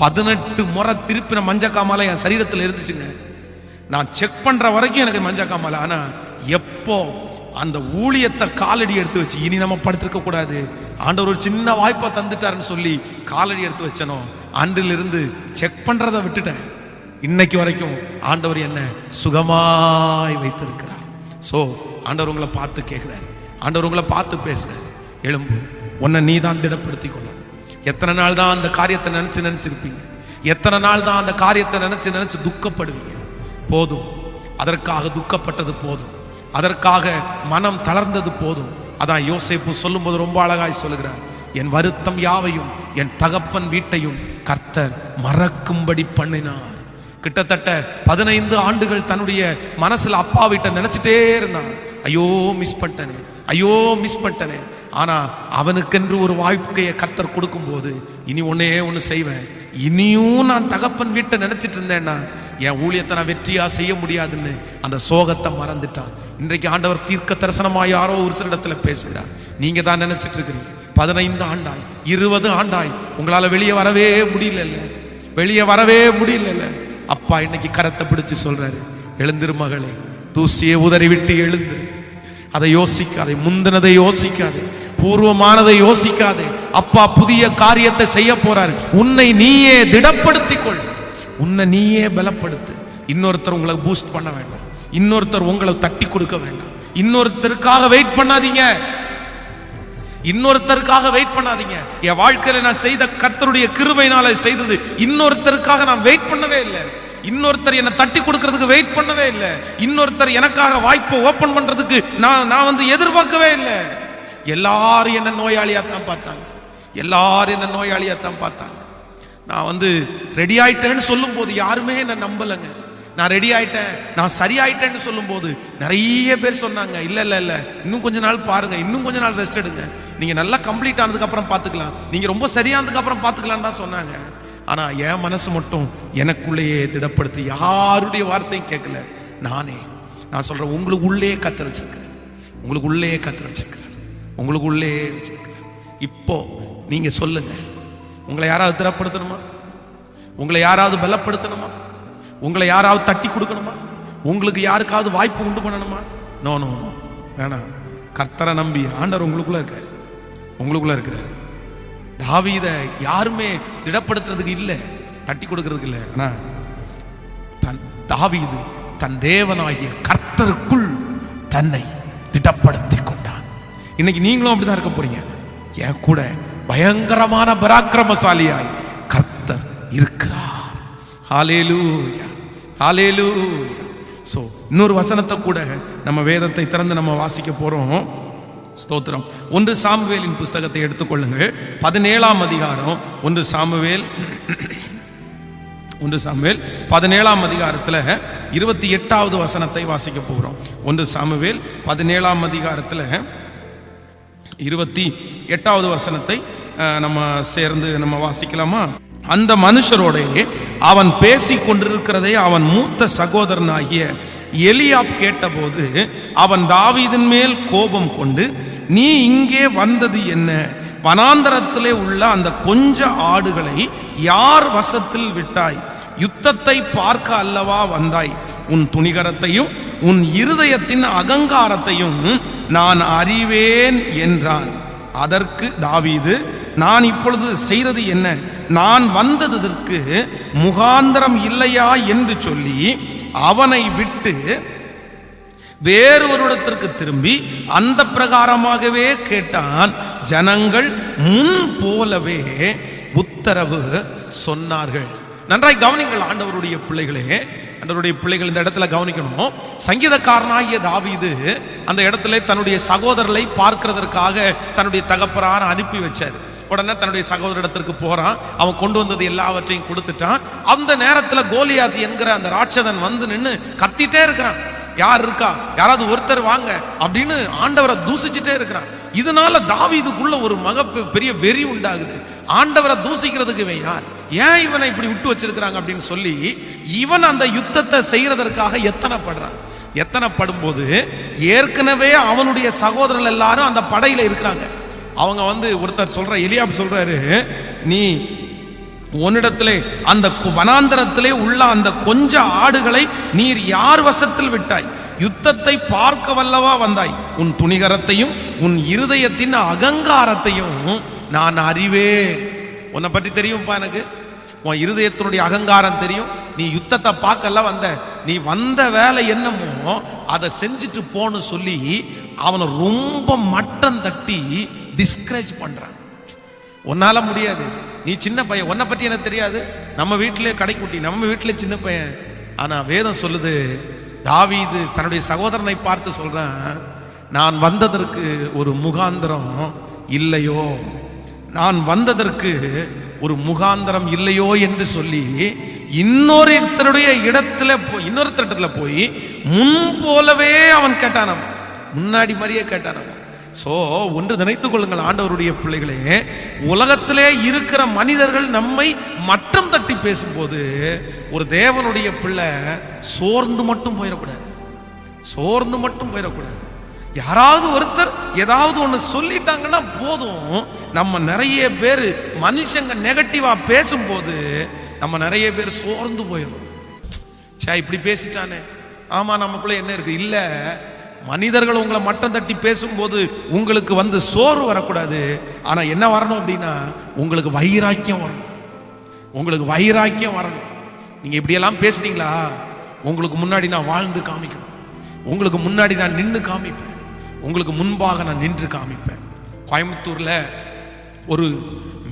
18 முறை திருப்பின மஞ்சக்காமாலை என் சரீரத்தில் இருந்துச்சுங்க. நான் செக் பண்ற வரைக்கும் எனக்கு மஞ்சக்காமாலை. ஆனா எப்போ அந்த ஊழியத்தை காலடி எடுத்து வச்சு இனி நம்ம படுத்திருக்க கூடாது, ஆண்டவர் ஒரு சின்ன வாய்ப்பை தந்துட்டாருன்னு சொல்லி காலடி எடுத்து வச்சனோ, அன்றிலிருந்து செக் பண்றதை விட்டுட்டேன். இன்னைக்கு வரைக்கும் ஆண்டவர் என்ன சுகமாய் வைத்திருக்கிறார். சோ ஆண்டவர் உங்களை பார்த்து கேட்கிறாரு, ஆண்டவர் உங்களை பார்த்து பேசுறாரு, எழும்பு, உன்னை நீ தான் திடப்படுத்திக் கொள்ளணும். எத்தனை நாள் தான் அந்த காரியத்தை நினைச்சிருப்பீங்க? எத்தனை நாள் தான் அந்த காரியத்தை நினைச்சு துக்கப்படுவீங்க? போதும், அதற்காக துக்கப்பட்டது போதும், அதற்காக மனம் தளர்ந்தது போதும். அதான் யோசேப்பு சொல்லும்போது ரொம்ப அழகாய் சொல்லுகிறார், என் வருத்தம் யாவையும் என் தகப்பன் வீட்டையும் கர்த்தர் மறக்கும்படி பண்ணினார். கிட்டத்தட்ட 15 ஆண்டுகள் தன்னுடைய மனசுல அப்பா வீட்டை நினைச்சிட்டே இருந்தான். ஐயோ மிஸ் பண்ணிட்டனே, ஐயோ மிஸ் பண்ணிட்டனே. ஆனா அவனுக்கென்று ஒரு வாழ்க்கையை கர்த்தர் கொடுக்கும் போது, இனி ஒண்ணு செய்வேன், இனியும் நான் தகப்பன் வீட்டை நினைச்சிட்டு இருந்தேன்னா என் ஊழியத்தை நான் வெற்றியா செய்ய முடியாதுன்னு அந்த சோகத்தை மறந்துட்டான். இன்றைக்கு ஆண்டவர் தீர்க்க தரிசனமா யாரோ ஒரு சில இடத்துல பேசுகிறார். நீங்க தான் நினைச்சிட்டு இருக்கிறீங்க 15 ஆண்டாய் 20 ஆண்டாய் உங்களால வெளியே வரவே முடியல. அப்பா இன்னைக்கு கரத்தை பிடிச்சு சொல்றாரு, எழுந்திரு மகளே, தூசியை உதறி விட்டு எழுந்திரு. அதை யோசிக்காதே, முந்தினதை யோசிக்காதே, பூர்வமானதை யோசிக்காதே. அப்பா புதிய காரியத்தை செய்ய போறாரு. உன்னை நீயே திடப்படுத்திக் கொள், உன்னை நீயே பலப்படுத்து. இன்னொருத்தர் உங்களை பூஸ்ட் பண்ண வேண்டாம், இன்னொருத்தர் உங்களை தட்டி கொடுக்க வேண்டாம். இன்னொருத்தருக்காக வெயிட் பண்ணாதீங்க, என் வாழ்க்கையில நான் செய்த கர்த்தருடைய கிருபையினால செய்தது, இன்னொருத்தருக்காக நான் வெயிட் பண்ணவே இல்லை. இன்னொருத்தர் என்னை தட்டி கொடுக்கறதுக்கு வெயிட் பண்ணவே இல்லை. இன்னொருத்தர் எனக்காக வாய்ப்பை ஓபன் பண்றதுக்கு நான் எதிர்பார்க்கவே இல்லை. எல்லாரும் என்ன நோயாளியாத்தான் பார்த்தாங்க. நான் ரெடி ஆயிட்டேன்னு சொல்லும் போது யாருமே என்ன நம்பலைங்க. நான் ரெடி ஆயிட்டேன், நான் சரி ஆயிட்டேன்னு சொல்லும் போது நிறைய பேர் சொன்னாங்க, இல்ல இன்னும் கொஞ்ச நாள் பாருங்க, இன்னும் கொஞ்ச நாள் ரெஸ்ட் எடுங்க, நீங்க நல்லா கம்ப்ளீட் ஆனதுக்கு அப்புறம் பார்த்துக்கலாம், நீங்க ரொம்ப சரியானதுக்கு அப்புறம் பார்த்துக்கலாம் தான் சொன்னாங்க. ஆனா என் மனசு மட்டும் எனக்குள்ளேயே திடப்படுத்தி யாருடைய வார்த்தையும் கேட்கல. நான் சொல்றேன், உங்களுக்குள்ளே கத்தர் வச்சிருக்கிறேன், உங்களுக்குள்ளே வச்சிருக்கிறேன். இப்போ நீங்க சொல்லுங்க, உங்களை யாராவது திடப்படுத்தணுமா? உங்களை யாராவது பலப்படுத்தணுமா? உங்களை யாராவது தட்டி கொடுக்கணுமா? உங்களுக்கு யாருக்காவது வாய்ப்பு உண்டு பண்ணணுமா? நோ வேணாம். கர்த்தரை நம்பி ஆண்டவர் உங்களுக்குள்ள இருக்கிறார். தாவீதை யாருமே திடப்படுத்துறதுக்கு இல்லை, தட்டி கொடுக்கறதுக்கு இல்லை. ஆனா தாவீது தன் தேவனாகிய கர்த்தருக்குள் தன்னை திடப்படுத்தி கொண்டான். இன்னைக்கு நீங்களும் அப்படிதான் இருக்க போறீங்க. என் கூட பயங்கரமான பராக்கிரமசாலியாய் கர்த்தர் இருக்கிறார். ஹல்லேலூயா, ஹல்லேலூயா. சோ இன்னொரு வசனத்தை கூட நம்ம வேதத்தை திறந்து நம்ம வாசிக்க போறோம். ஸ்தோத்திரம். 1 சாமுவேலின் புஸ்தகத்தை எடுத்துக்கொள்ளுங்கள், 17ஆம் அதிகாரம். 1 சாமுவேல் 17ஆம் அதிகாரத்தில் 28வது வசனத்தை வாசிக்க போகிறோம். 1 சாமுவேல் 17ஆம் அதிகாரத்தில் 28வது வசனத்தை நம்ம சேர்ந்து நம்ம வாசிக்கலாமா? அந்த மனுஷரோட அவன் பேசி கொண்டிருக்கிறதை அவன் மூத்த சகோதரனாகிய எலியாப் கேட்டபோது அவன் தாவீதின் மேல் கோபம் கொண்டு, நீ இங்கே வந்தது என்ன? வனாந்தரத்திலே உள்ள அந்த கொஞ்ச ஆடுகளை யார் வசத்தில் விட்டாய்? யுத்தத்தை பார்க்க அல்லவா வந்தாய்? உன் துணிகரத்தையும் உன் இருதயத்தின் அகங்காரத்தையும் நான் அறிவேன் என்றான். அதற்கு தாவீது, நான் இப்பொழுது செய்தது என்ன? நான் வந்ததற்கு முகாந்திரம் இல்லையா என்று சொல்லி அவனை விட்டு வேறொருடத்திற்கு திரும்பி அந்த பிரகாரமாகவே கேட்டான். ஜனங்கள் முன் போலவே உத்தரவு சொன்னார்கள். நன்றாய் கவனிங்கள் ஆண்டவருடைய பிள்ளைகளே, ஆண்டவருடைய பிள்ளைகள் இந்த இடத்துல கவனிக்கணும். சங்கீதக்காரனாகிய தாவீது அந்த இடத்துல தன்னுடைய சகோதரரை பார்க்கிறதற்காக தன்னுடைய தகப்பனார் அனுப்பி வச்சார். உடனே தன்னுடைய சகோதரிடத்திற்கு போறான். அவன் கொண்டு வந்தது எல்லாவற்றையும் கொடுத்துட்டான். அந்த நேரத்தில் கோலியாத் என்கிற அந்த ராட்சதன் வந்து நின்று கத்திட்டே இருக்கிறான். யார் இருக்கா, யாராவது ஒருத்தர் வாங்க அப்படின்னு ஆண்டவரை தூசிச்சுட்டே இருக்கிறான். இதனால தாவீதுக்குள்ள ஒரு பெரிய வெறி உண்டாகுது. ஆண்டவரை தூசிக்கிறதுக்கு இவன் யார், ஏன் இவனை இப்படி விட்டு வச்சிருக்கிறாங்க அப்படின்னு சொல்லி இவன் அந்த யுத்தத்தை செய்யறதற்காக எத்தனைப்படும் போது ஏற்கனவே அவனுடைய சகோதரர்கள் எல்லாரும் அந்த படையில இருக்கிறாங்க. அவங்க ஒருத்தர் சொல்ற, எலியாப் சொல்றாரு, நீ உன்னிடத்திலே அந்த வனாந்தரத்திலே உள்ள அந்த கொஞ்ச ஆடுகளை நீர் யார் வசத்தில் விட்டாய்? யுத்தத்தை பார்க்க வல்லவா வந்தாய்? உன் துணிகரத்தையும் உன் இருதயத்தின் அகங்காரத்தையும் நான் அறிவே. உன்னை பற்றி தெரியும்ப்பா எனக்கு, உன் இருதயத்தினுடைய அகங்காரம் தெரியும். நீ யுத்தத்தை பார்க்கல வந்த, நீ வந்த வேலை என்னமோ அதை செஞ்சுட்டு போன்னு சொல்லி அவனை ரொம்ப மட்டம் தட்டி டிஸ்கரேஜ் பண்றான். உன்னால முடியாது, நீ சின்ன பையன், உன்னை பற்றி எனக்கு தெரியாது, நம்ம வீட்டிலே கடைக்குட்டி, நம்ம வீட்டிலே சின்ன பையன். ஆனா வேதம் சொல்லுது, தாவீது தன்னுடைய சகோதரனை பார்த்து சொல்றான், நான் வந்ததற்கு ஒரு முகாந்திரம் இல்லையோ, நான் வந்ததற்கு ஒரு முகாந்திரம் இல்லையோ என்று சொல்லி இன்னொருத்தருடைய இடத்துல போய் முன் போலவே அவன் கேட்டானாம், முன்னாடி மாதிரியே கேட்டானாம். சோ ஒன்று நினைத்துக் கொள்ளுங்கள் ஆண்டவருடைய பிள்ளைகளே, உலகத்திலே இருக்கிற மனிதர்கள் நம்மை மட்டம் தட்டி பேசும்போது ஒரு தேவனுடைய பிள்ளை சோர்ந்து மட்டும் போயிடக்கூடாது. யாராவது ஒருத்தர் ஏதாவது ஒன்று சொல்லிட்டாங்கன்னா போதும், நம்ம நிறைய பேர் மனுஷங்க நெகட்டிவா பேசும்போது நம்ம நிறைய பேர் சோர்ந்து போயிடும். இப்படி பேசிட்டானே, ஆமா நமக்குள்ள என்ன இருக்கு? இல்ல, மனிதர்கள் உங்களை மட்டம் தட்டி பேசும்போது உங்களுக்கு சோர்வு வரக்கூடாது. ஆனா என்ன வரணும் அப்படின்னா, உங்களுக்கு வைராக்கியம் வரணும். நீங்க இப்படியெல்லாம் பேசுறீங்களா, உங்களுக்கு முன்னாடி நான் வாழ்ந்து காமிக்கணும், உங்களுக்கு முன்னாடி நான் நின்று காமிப்பேன், உங்களுக்கு முன்பாக நான் நின்று காமிப்பேன். கோயம்புத்தூர்ல ஒரு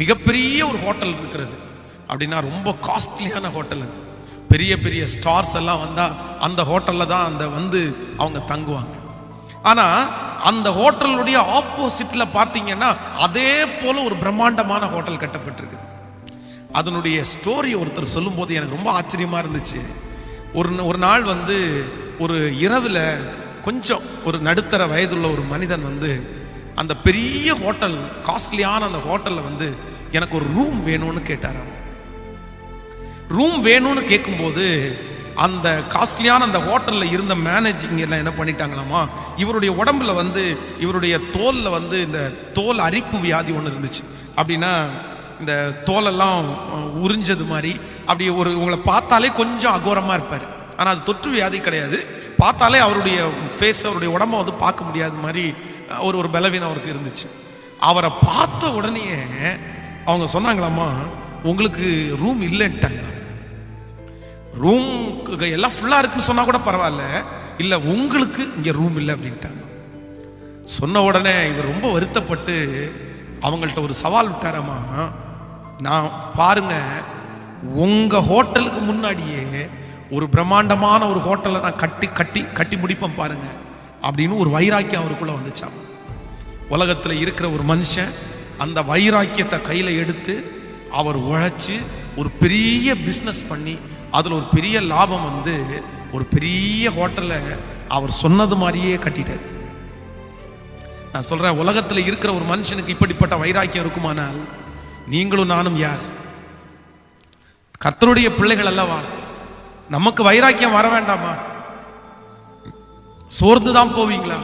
மிகப்பெரிய ஒரு ஹோட்டல் இருக்கிறது. அப்படின்னா ரொம்ப காஸ்ட்லியான ஹோட்டல் அது. பெரிய பெரிய ஸ்டார்ஸ் எல்லாம் வந்தா அந்த ஹோட்டல்ல தான் அவங்க தங்குவாங்க. ஆனா அந்த ஹோட்டலுடைய ஆப்போசிட்ல பாத்தீங்கன்னா அதே போல ஒரு பிரம்மாண்டமான ஹோட்டல் கட்டப்பட்டிருக்கு. அதனுடைய ஸ்டோரி ஒருத்தர் சொல்லும் போது எனக்கு ரொம்ப ஆச்சரியமா இருந்துச்சு. ஒரு நாள் ஒரு இரவுல கொஞ்சம் ஒரு நடுத்தர வயதுள்ள ஒரு மனிதன் அந்த பெரிய ஹோட்டல், காஸ்ட்லியான அந்த ஹோட்டல்ல எனக்கு ஒரு ரூம் வேணும்னு கேட்டாராம். ரூம் வேணும்னு கேட்கும்போது அந்த காஸ்ட்லியான அந்த ஹோட்டலில் இருந்த மேனேஜிங் எல்லாம் என்ன பண்ணிட்டாங்களாமா, இவருடைய உடம்புல இவருடைய தோலில் இந்த தோல் அரிப்பு வியாதி ஒன்று இருந்துச்சு. அப்படின்னா இந்த தோலெல்லாம் உறிஞ்சது மாதிரி, அப்படி உங்களை பார்த்தாலே கொஞ்சம் அகோரமாக இருப்பார். ஆனால் அது தொற்று வியாதி கிடையாது. பார்த்தாலே அவருடைய ஃபேஸ், அவருடைய உடம்பை பார்க்க முடியாத மாதிரி ஒரு பலவீனம் அவருக்கு இருந்துச்சு. அவரை பார்த்த உடனே அவங்க சொன்னாங்களாமா, உங்களுக்கு ரூம் இல்லைன்ட்டாங்க. ரூம் எல்லாம் ஃபுல்லாக இருக்குன்னு சொன்னா கூட பரவாயில்ல, இல்லை உங்களுக்கு இங்கே ரூம் இல்லை அப்படின்ட்டாங்க. சொன்ன உடனே இவர் ரொம்ப வருத்தப்பட்டு அவங்கள்ட்ட ஒரு சவால் விட்டாராமா, நான் பாருங்க உங்க ஹோட்டலுக்கு முன்னாடியே ஒரு பிரம்மாண்டமான ஒரு ஹோட்டலை நான் கட்டி முடிப்பேன் பாருங்க அப்படின்னு ஒரு வைராக்கியம் அவருக்குள்ள வந்துச்சாம். உலகத்தில் இருக்கிற ஒரு மனுஷன் அந்த வைராக்கியத்தை கையில் எடுத்து அவர் உழைச்சி ஒரு பெரிய பிஸ்னஸ் பண்ணி அதில் ஒரு பெரிய லாபம் ஒரு பெரிய ஹோட்டலை அவர் சொன்னது மாதிரியே கட்டிட்டார். நான் சொல்றேன், உலகத்துல இருக்கிற ஒரு மனுஷனுக்கு இப்படிப்பட்ட வைராக்கியம் இருக்குமானால் நீங்களும் நானும் யார்? கர்த்தருடைய பிள்ளைகள் அல்லவா? நமக்கு வைராக்கியம் வர வேண்டாமா? சோர்ந்துதான் போவீங்களா?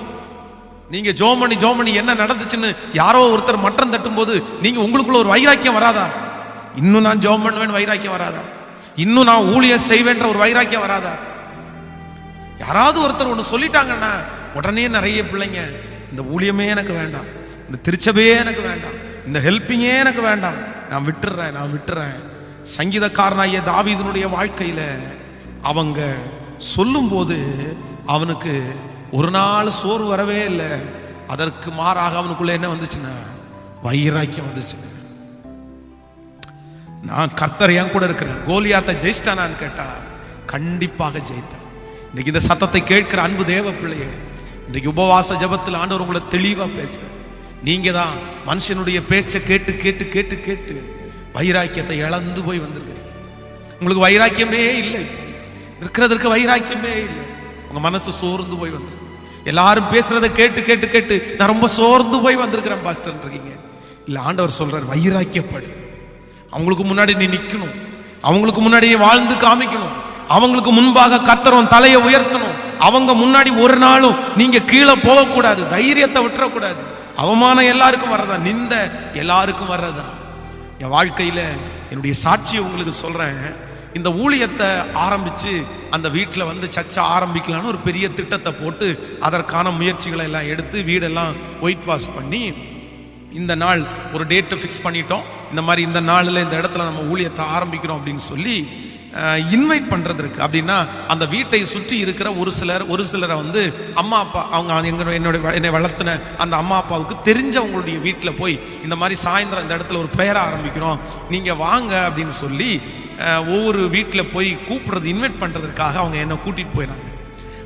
நீங்க ஜோமணி என்ன நடந்துச்சுன்னு யாரோ ஒருத்தர் மட்டம் தட்டும் போது நீங்க உங்களுக்குள்ள ஒரு வைராக்கியம் வராதா? இன்னும் நான் ஜோம் பண்ணுவேன் வைராக்கியம் வராதா? இன்னும் நான் ஊழியம் செய்வேன்ற ஒரு வைராக்கியம் வராதா? யாராவது ஒருத்தர் ஒன்று சொல்லிட்டாங்கன்னா உடனே நிறைய பிள்ளைங்க, இந்த ஊழியமே எனக்கு வேண்டாம், இந்த திருச்சபையே எனக்கு வேண்டாம், இந்த ஹெல்ப்பிங்கே எனக்கு வேண்டாம், நான் விட்டுறேன். சங்கீதக்காரனாகிய தாவீதுனுடைய வாழ்க்கையில அவங்க சொல்லும் போது அவனுக்கு ஒரு நாள் சோறு வரவே இல்லை. அதற்கு மாறாக அவனுக்குள்ள என்ன வந்துச்சுன்னா வைராக்கியம் வந்துச்சு. நான் கர்த்தர் என் கூட இருக்கிறேன். கோலியாத்தை ஜெயிச்சிட்டானான்னு கேட்டா கண்டிப்பாக ஜெயித்தான். இன்னைக்கு இந்த சத்தத்தை கேட்கிற அன்பு தேவ பிள்ளையே, இன்னைக்கு உபவாச ஜபத்தில் ஆண்டவர் உங்களை தெளிவா பேசுறேன். நீங்க தான் மனுஷனுடைய பேச்சை கேட்டு கேட்டு கேட்டு கேட்டு வைராக்கியத்தை இழந்து போய் வந்திருக்கிறீங்க. உங்களுக்கு வைராக்கியமே இல்லை, இருக்கிறதற்கு வைராக்கியமே இல்லை. உங்க மனசு சோர்ந்து போய் வந்திருக்கு. எல்லாரும் பேசுறதை கேட்டு கேட்டு கேட்டு நான் ரொம்ப சோர்ந்து போய் வந்திருக்கிறேன் பாஸ்டர் இருக்கீங்க. இல்ல, ஆண்டவர் சொல்றார், வைராக்கியப்படு. அவங்களுக்கு முன்னாடி நீ நிக்கணும், அவங்களுக்கு முன்னாடி நீ வாழ்ந்து காமிக்கணும், அவங்களுக்கு முன்பாக கர்த்தர் தலையை உயர்த்தணும். அவங்க முன்னாடி ஒரு நாளும் நீங்க கீழே போகக்கூடாது, தைரியத்தை விட்டுறக்கூடாது. அவமானம் எல்லாருக்கும் வர்றதா, நிந்த எல்லாருக்கும் வர்றதா. என் வாழ்க்கையில என்னுடைய சாட்சியை உங்களுக்கு சொல்றேன். இந்த ஊழியத்தை ஆரம்பிச்சு அந்த வீட்டில் வந்து சர்ச்சை ஆரம்பிக்கலான்னு ஒரு பெரிய திட்டத்தை போட்டு அதற்கான முயற்சிகளை எல்லாம் எடுத்து வீடெல்லாம் ஒயிட் வாஷ் பண்ணி இந்த நாள் ஒரு டேட்டை ஃபிக்ஸ் பண்ணிட்டோம். இந்த மாதிரி இந்த நாளில் இந்த இடத்துல நம்ம ஊழியத்தை ஆரம்பிக்கிறோம் அப்படின்னு சொல்லி இன்வைட் பண்ணுறதுக்கு. அப்படின்னா அந்த வீட்டை சுற்றி இருக்கிற ஒரு சிலரை வந்து அம்மா அப்பா, அவங்க என்னை வளர்த்தின அந்த அம்மா அப்பாவுக்கு தெரிஞ்சவங்களுடைய வீட்டில் போய் இந்த மாதிரி சாயந்தரம் இந்த இடத்துல ஒரு ப்ரேயர் ஆரம்பிக்கிறோம், நீங்கள் வாங்க அப்படின்னு சொல்லி ஒவ்வொரு வீட்டில் போய் கூப்பிடுறது, இன்வைட் பண்ணுறதுக்காக அவங்க என்னை கூட்டிகிட்டு போயினாங்க.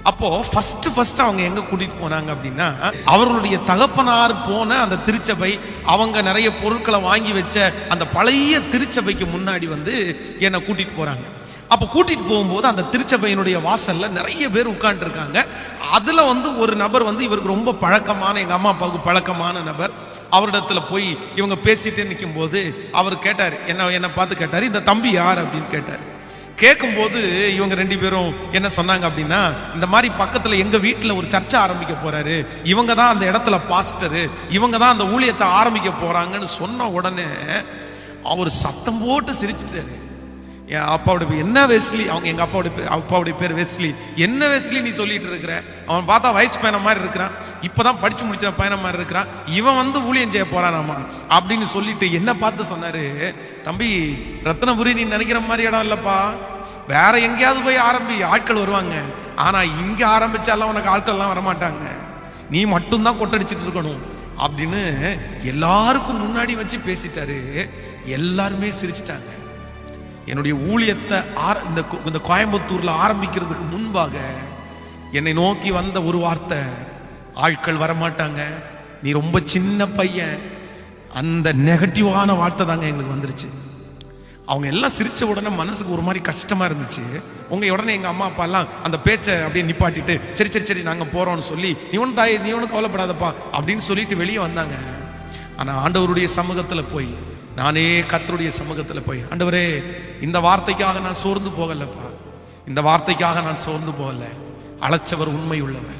அப்போது ஃபஸ்ட்டு அவங்க எங்கே கூட்டிகிட்டு போனாங்க அப்படின்னா, அவர்களுடைய தகப்பனார் போன அந்த திருச்சபை, அவங்க நிறைய பொருட்களை வாங்கி வச்ச அந்த பழைய திருச்சபைக்கு முன்னாடி வந்து என்னை கூட்டிகிட்டு போகிறாங்க. அப்போ கூட்டிகிட்டு போகும்போது அந்த திருச்சபையினுடைய வாசலில் நிறைய பேர் உட்காந்துருக்காங்க. அதில் வந்து ஒரு நபர் வந்து இவருக்கு ரொம்ப பழக்கமான, எங்கள் அம்மா அப்பாவுக்கு பழக்கமான நபர். அவரிடத்துல போய் இவங்க பேசிகிட்டே நிற்கும் போது அவர் கேட்டார், என்னை பார்த்து கேட்டார், இந்த தம்பி யார் அப்படின்னு கேட்டார். கேட்கும்போது இவங்க 2 பேரும் என்ன சொன்னாங்க அப்படின்னா, இந்த மாதிரி பக்கத்தில் எங்கள் வீட்டில் ஒரு சர்ச்சை ஆரம்பிக்க போகிறாரு, இவங்க தான் அந்த இடத்துல பாஸ்டரு, இவங்க தான் அந்த ஊழியத்தை ஆரம்பிக்க போகிறாங்கன்னு சொன்ன உடனே அவர் சத்தம் போட்டு சிரிச்சிட்டாரு. என் அப்பாவுடைய என்ன வெஸ்லி, அவங்க எங்கள் அப்பாவுடைய பேர் வெஸ்லி, என்ன வெஸ்லி நீ சொல்லிட்டு இருக்கிற? அவன் பார்த்தா வயசு பையனை மாதிரி இருக்கிறான், இப்போதான் படிச்சு முடிச்ச பையனை மாதிரி இருக்கிறான், இவன் வந்து ஊழியம் செய்ய போறானாமா அப்படின்னு சொல்லிட்டு என்ன பார்த்து சொன்னாரு, தம்பி ரத்னபுரி நீ நினைக்கிற மாதிரி இடம் இல்லப்பா, வேற எங்கேயாவது போய் ஆரம்பி, ஆட்கள் வருவாங்க. ஆனா இங்க ஆரம்பிச்சாலும் உனக்கு ஆட்கள்லாம் வரமாட்டாங்க, நீ மட்டும்தான் கொட்டடிச்சிட்டு இருக்கணும் அப்படின்னு எல்லாருக்கும் முன்னாடி வச்சு பேசிட்டாரு. எல்லாருமே சிரிச்சிட்டாங்க. என்னுடைய ஊழியத்தை இந்த கோயம்புத்தூர்ல ஆரம்பிக்கிறதுக்கு முன்பாக என்னை நோக்கி வந்த ஒரு வார்த்தை, ஆட்கள் வரமாட்டாங்க, நீ ரொம்ப சின்ன பையன், அந்த நெகட்டிவான வார்த்தை தாங்க எங்களுக்கு வந்துருச்சு. அவங்க எல்லாம் சிரிச்ச உடனே மனசுக்கு ஒரு மாதிரி கஷ்டமா இருந்துச்சு. உடனே எங்க அம்மா அப்பா எல்லாம் அந்த பேச்சை அப்படியே நிப்பாட்டிட்டு சரி சரி சரி நாங்க போறோம்னு சொல்லி, நீ ஒன்றும் கவலைப்படாதப்பா அப்படின்னு சொல்லிட்டு வெளியே வந்தாங்க. ஆனா ஆண்டவருடைய சமூகத்துல போய், நானே கர்த்தருடைய சமூகத்துல போய், ஆண்டவரே இந்த வார்த்தைக்காக நான் சோர்ந்து போகலப்பா, இந்த வார்த்தைக்காக நான் சோர்ந்து போகல, அழைச்சவர் உண்மை உள்ளவர்,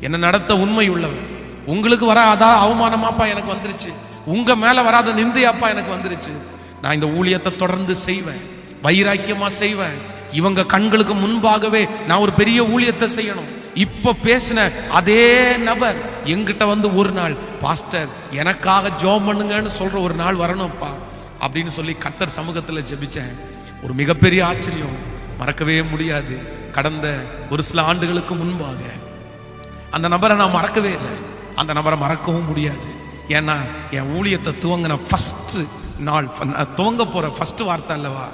என்ன நடத்த உண்மை உள்ளவர், உங்களுக்கு வராத அவமானமாப்பா எனக்கு வந்துருச்சு, உங்க மேல வராத நிந்தையாப்பா எனக்கு வந்துருச்சு, நான் இந்த ஊழியத்தை தொடர்ந்து செய்வேன், வைராக்கியமா செய்வேன், இவங்க கண்களுக்கு முன்பாகவே நான் ஒரு பெரிய ஊழியத்தை செய்யணும். இப்ப பேசின அதே நபர் எங்கிட்ட வந்து ஒரு நாள், பாஸ்டர் எனக்காக ஜெபம் பண்ணுங்கன்னு சொல்ற ஒரு நாள் வரணும்ப்பா அப்படின்னு சொல்லி கர்த்தர் சமூகத்தில் ஜெபிச்சேன். ஒரு மிகப்பெரிய ஆச்சரியம், மறக்கவே முடியாது. கடந்த ஒரு சில ஆண்டுகளுக்கு முன்பாக அந்த நபரை நான் மறக்கவே இல்லை, அந்த நபரை மறக்கவும் முடியாது. ஏன்னா என் ஊழியத்தை துவங்கின ஃபர்ஸ்ட் நாள், துவங்க போற ஃபர்ஸ்ட் வார்த்தை அல்லவா,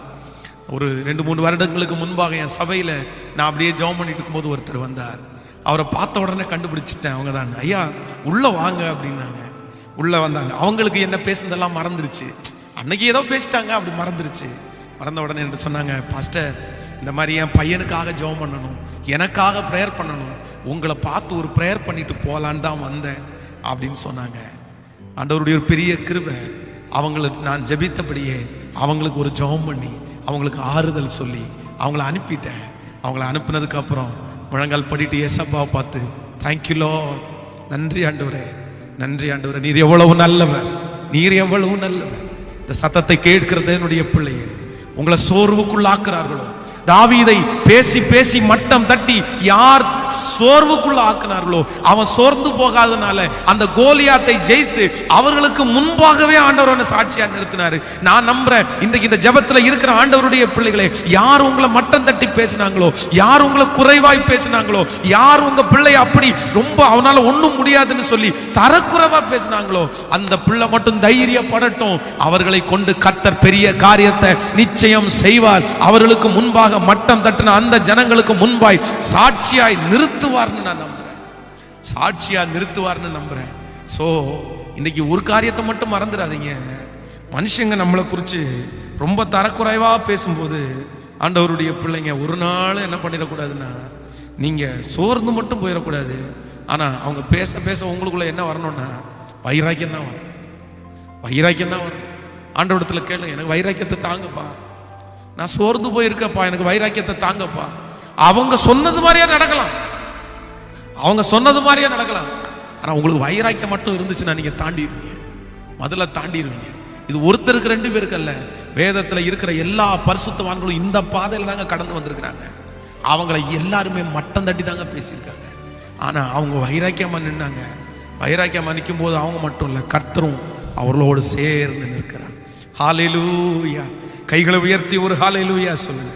ஒரு 2-3 வருடங்களுக்கு முன்பாக என் சபையில் நான் அப்படியே ஜெபம் பண்ணிட்டு இருக்கும்போது ஒருத்தர் வந்தார். அவரை பார்த்த உடனே கண்டுபிடிச்சிட்டேன், அவங்க தான். ஐயா உள்ளே வாங்க அப்படின்னாங்க. உள்ளே வந்தாங்க. அவங்களுக்கு என்ன பேசுனதெல்லாம் மறந்துருச்சு, அன்னைக்கு ஏதோ பேசிட்டாங்க, அப்படி மறந்துருச்சு. மறந்த உடனே என்ன சொன்னாங்க, பாஸ்டர் இந்த மாதிரி என் பையனுக்காக ஜெபம் பண்ணணும், எனக்காக ப்ரேயர் பண்ணணும், உங்களை பார்த்து ஒரு ப்ரேயர் பண்ணிட்டு போகலான்னு தான் வந்தேன் அப்படின்னு சொன்னாங்க. ஆண்டவருடைய ஒரு பெரிய கிருபை. அவங்களுக்கு நான் ஜெபித்தபடியே அவங்களுக்கு ஒரு ஜெபம் பண்ணி அவங்களுக்கு ஆறுதல் சொல்லி அவங்கள அனுப்பிட்டேன். அவங்கள அனுப்புனதுக்கு அப்புறம் முழங்கால் படிட்டு ஏசப்பாவை பார்த்து, தேங்க்யூ லார்ட், நன்றி ஆண்டவரே, நன்றி ஆண்டவரே, நீர் எவ்வளவு நல்லவர், நீர் எவ்வளவு நல்லவர். இந்த சத்தத்தை கேட்கிறது என்னுடைய பிள்ளையே, உங்களை சோர்வுக்குள்ளாக்குறார்களோ, தாவீதை பேசி பேசி மட்டம் தட்டி யார் சோர்வுக்குள்ள ஆக்கினார்களோ அவன் சோர்ந்து போகாதனால அந்த கோலியாத்தை ஜெயித்து அவர்களுக்கு முன்பாகவே ஆண்டவர் சாட்சியா நிறுத்தினாரு. நான் நம்புறேன் இன்றைக்கு இந்த ஜெபத்துல இருக்கிற ஆண்டவருடைய பிள்ளைகளே, யார் உங்களை மட்டம் தட்டி பேசினாங்களோ, யார் உங்களை குறைவாய் பேசினாங்களோ, யார் உங்க பிள்ளை அப்படி ரொம்ப அவனால ஒண்ணும் முடியாதுன்னு சொல்லி தரக்குறைவா பேசினாங்களோ, அந்த பிள்ளை மட்டும் தைரியப்படட்டும். அவர்களை கொண்டு கர்த்தர் பெரிய காரியத்தை நிச்சயம் செய்வார். அவர்களுக்கு முன்பாக மட்டம் தட்டின அந்த ஜனங்களுக்கு முன்பாய் சாட்சியாய் நிறுத்துவார்னு நான் நம்புறேன், சாட்சியா நிறுத்துவார்னு நம்புறேன். சோ இன்னைக்கு ஒரு காரியத்தை மட்டும் மறந்துடாதீங்க. மனுஷங்க நம்மளை குறித்து ரொம்ப தரக்குறைவா பேசும்போது ஆண்டவருடைய பிள்ளைங்க ஒரு நாள் என்ன பண்ணிடக்கூடாதுன்னா, நீங்க சோர்ந்து மட்டும் போயிடக்கூடாது. ஆனா அவங்க பேச பேச உங்களுக்குள்ள என்ன வரணும்னா வைராக்கியம் தான் வரும், வைராக்கியம் தான் வரும். ஆண்டவரிடத்துல கேளுங்க, எனக்கு வைராக்கியத்தை தாங்கப்பா, நான் சோர்ந்து போயிருக்கப்பா, எனக்கு வைராக்கியத்தை தாங்கப்பா. அவங்க சொன்னது மாதிரியே நடக்கலாம், அவங்க சொன்னது மாதிரியே நடக்கலாம். ஆனா உங்களுக்கு வைராக்கியம் மட்டும் இருந்துச்சுன்னா நீங்க தாண்டிடுவீங்க, முதல்ல தாண்டிடுவீங்க. இது ஒருத்தருக்கு ரெண்டு பேருக்கு அல்ல, வேதத்துல இருக்கிற எல்லா பரிசுத்தவான்களும் இந்த பாதையில தாங்க கடந்து வந்திருக்கிறாங்க. அவங்களை எல்லாருமே மட்டம் தட்டி தாங்க பேசியிருக்காங்க. ஆனா அவங்க வைராக்கியமா நின்னாங்க. வைராக்கியமா நிற்கும் போது அவங்க மட்டும் இல்ல, கர்த்தரும் அவர்களோடு சேர்ந்து நிற்கிறார். ஹல்லேலூயா. கைகளை உயர்த்தி ஒரு ஹல்லேலூயா சொல்லுங்க.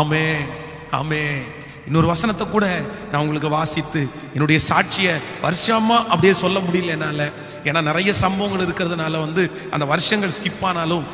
ஆமென், ஆமென். இன்னொரு வசனத்தை கூட நான் உங்களுக்கு வாசித்து என்னுடைய சாட்சியை வருஷமா அப்படியே சொல்ல முடியல என்னால. ஏன்னா நிறைய சம்பவங்கள் இருக்கிறதுனால அந்த வருஷங்கள் ஸ்கிப் ஆனாலும்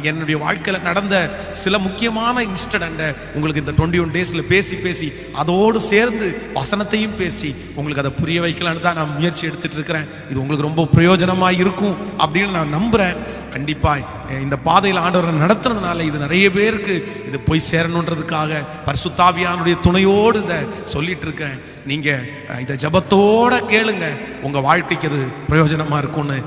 என்னுடைய வாழ்க்கையில் நடந்த சில முக்கியமான இன்சிடென்ட்டை உங்களுக்கு இந்த 21 டேஸில் பேசி பேசி அதோடு சேர்ந்து வசனத்தையும் பேசி உங்களுக்கு அதை புரிய வைக்கலான்னு தான் நான் முயற்சி எடுத்துட்டு இருக்கிறேன். இது உங்களுக்கு ரொம்ப பிரயோஜனமாக இருக்கும் அப்படின்னு நான் நம்புகிறேன். கண்டிப்பாக இந்த பாதையில் ஆண்டவரை நடத்துறதுனால இது நிறைய பேருக்கு இது போய் சேரணுன்றதுக்காக பரிசுத்தாவியானுடைய துணையோடு இதை சொல்லிட்டு இருக்கிறேன். நீங்கள் இதை ஜபத்தோட கேளுங்க, உங்கள் வாழ்க்கைக்கு அது பிரயோஜனமாக இருக்கும்னு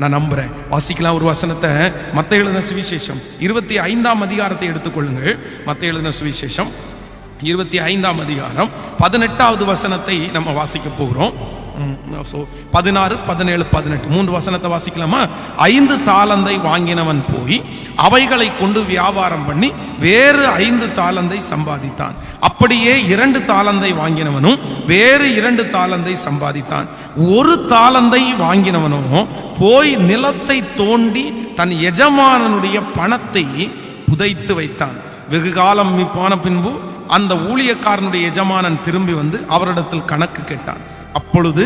நான் நம்புகிறேன். வாசிக்கலாம் ஒரு வசனத்தை. மத்தேயு எழுதின சுவிசேஷம் 25ஆம் அதிகாரத்தை எடுத்துக்கொள்ளுங்கள். மத்தேயு எழுதின சுவிசேஷம் 25ஆம் அதிகாரம் 18வது வசனத்தை நம்ம வாசிக்க போகிறோம். 16, 17, 18 3 வசனத்தை வாசிக்கலாமா? 5 தாலந்தை வாங்கினவன் போய் அவைகளை கொண்டு வியாபாரம் பண்ணி வேறு 5 தாலந்தை சம்பாதித்தான். அப்படியே 2 தாலந்தை வாங்கினவனும் வேறு 2 தாலந்தை சம்பாதித்தான். 1 தாலந்தை வாங்கினவனோ போய் நிலத்தை தோண்டி தன் எஜமானனுடைய பணத்தை புதைத்து வைத்தான். வெகு காலம் போன பின்பு அந்த ஊழியக்காரனுடைய எஜமானன் திரும்பி வந்து அவரிடத்தில் கணக்கு கேட்டான். அப்பொழுது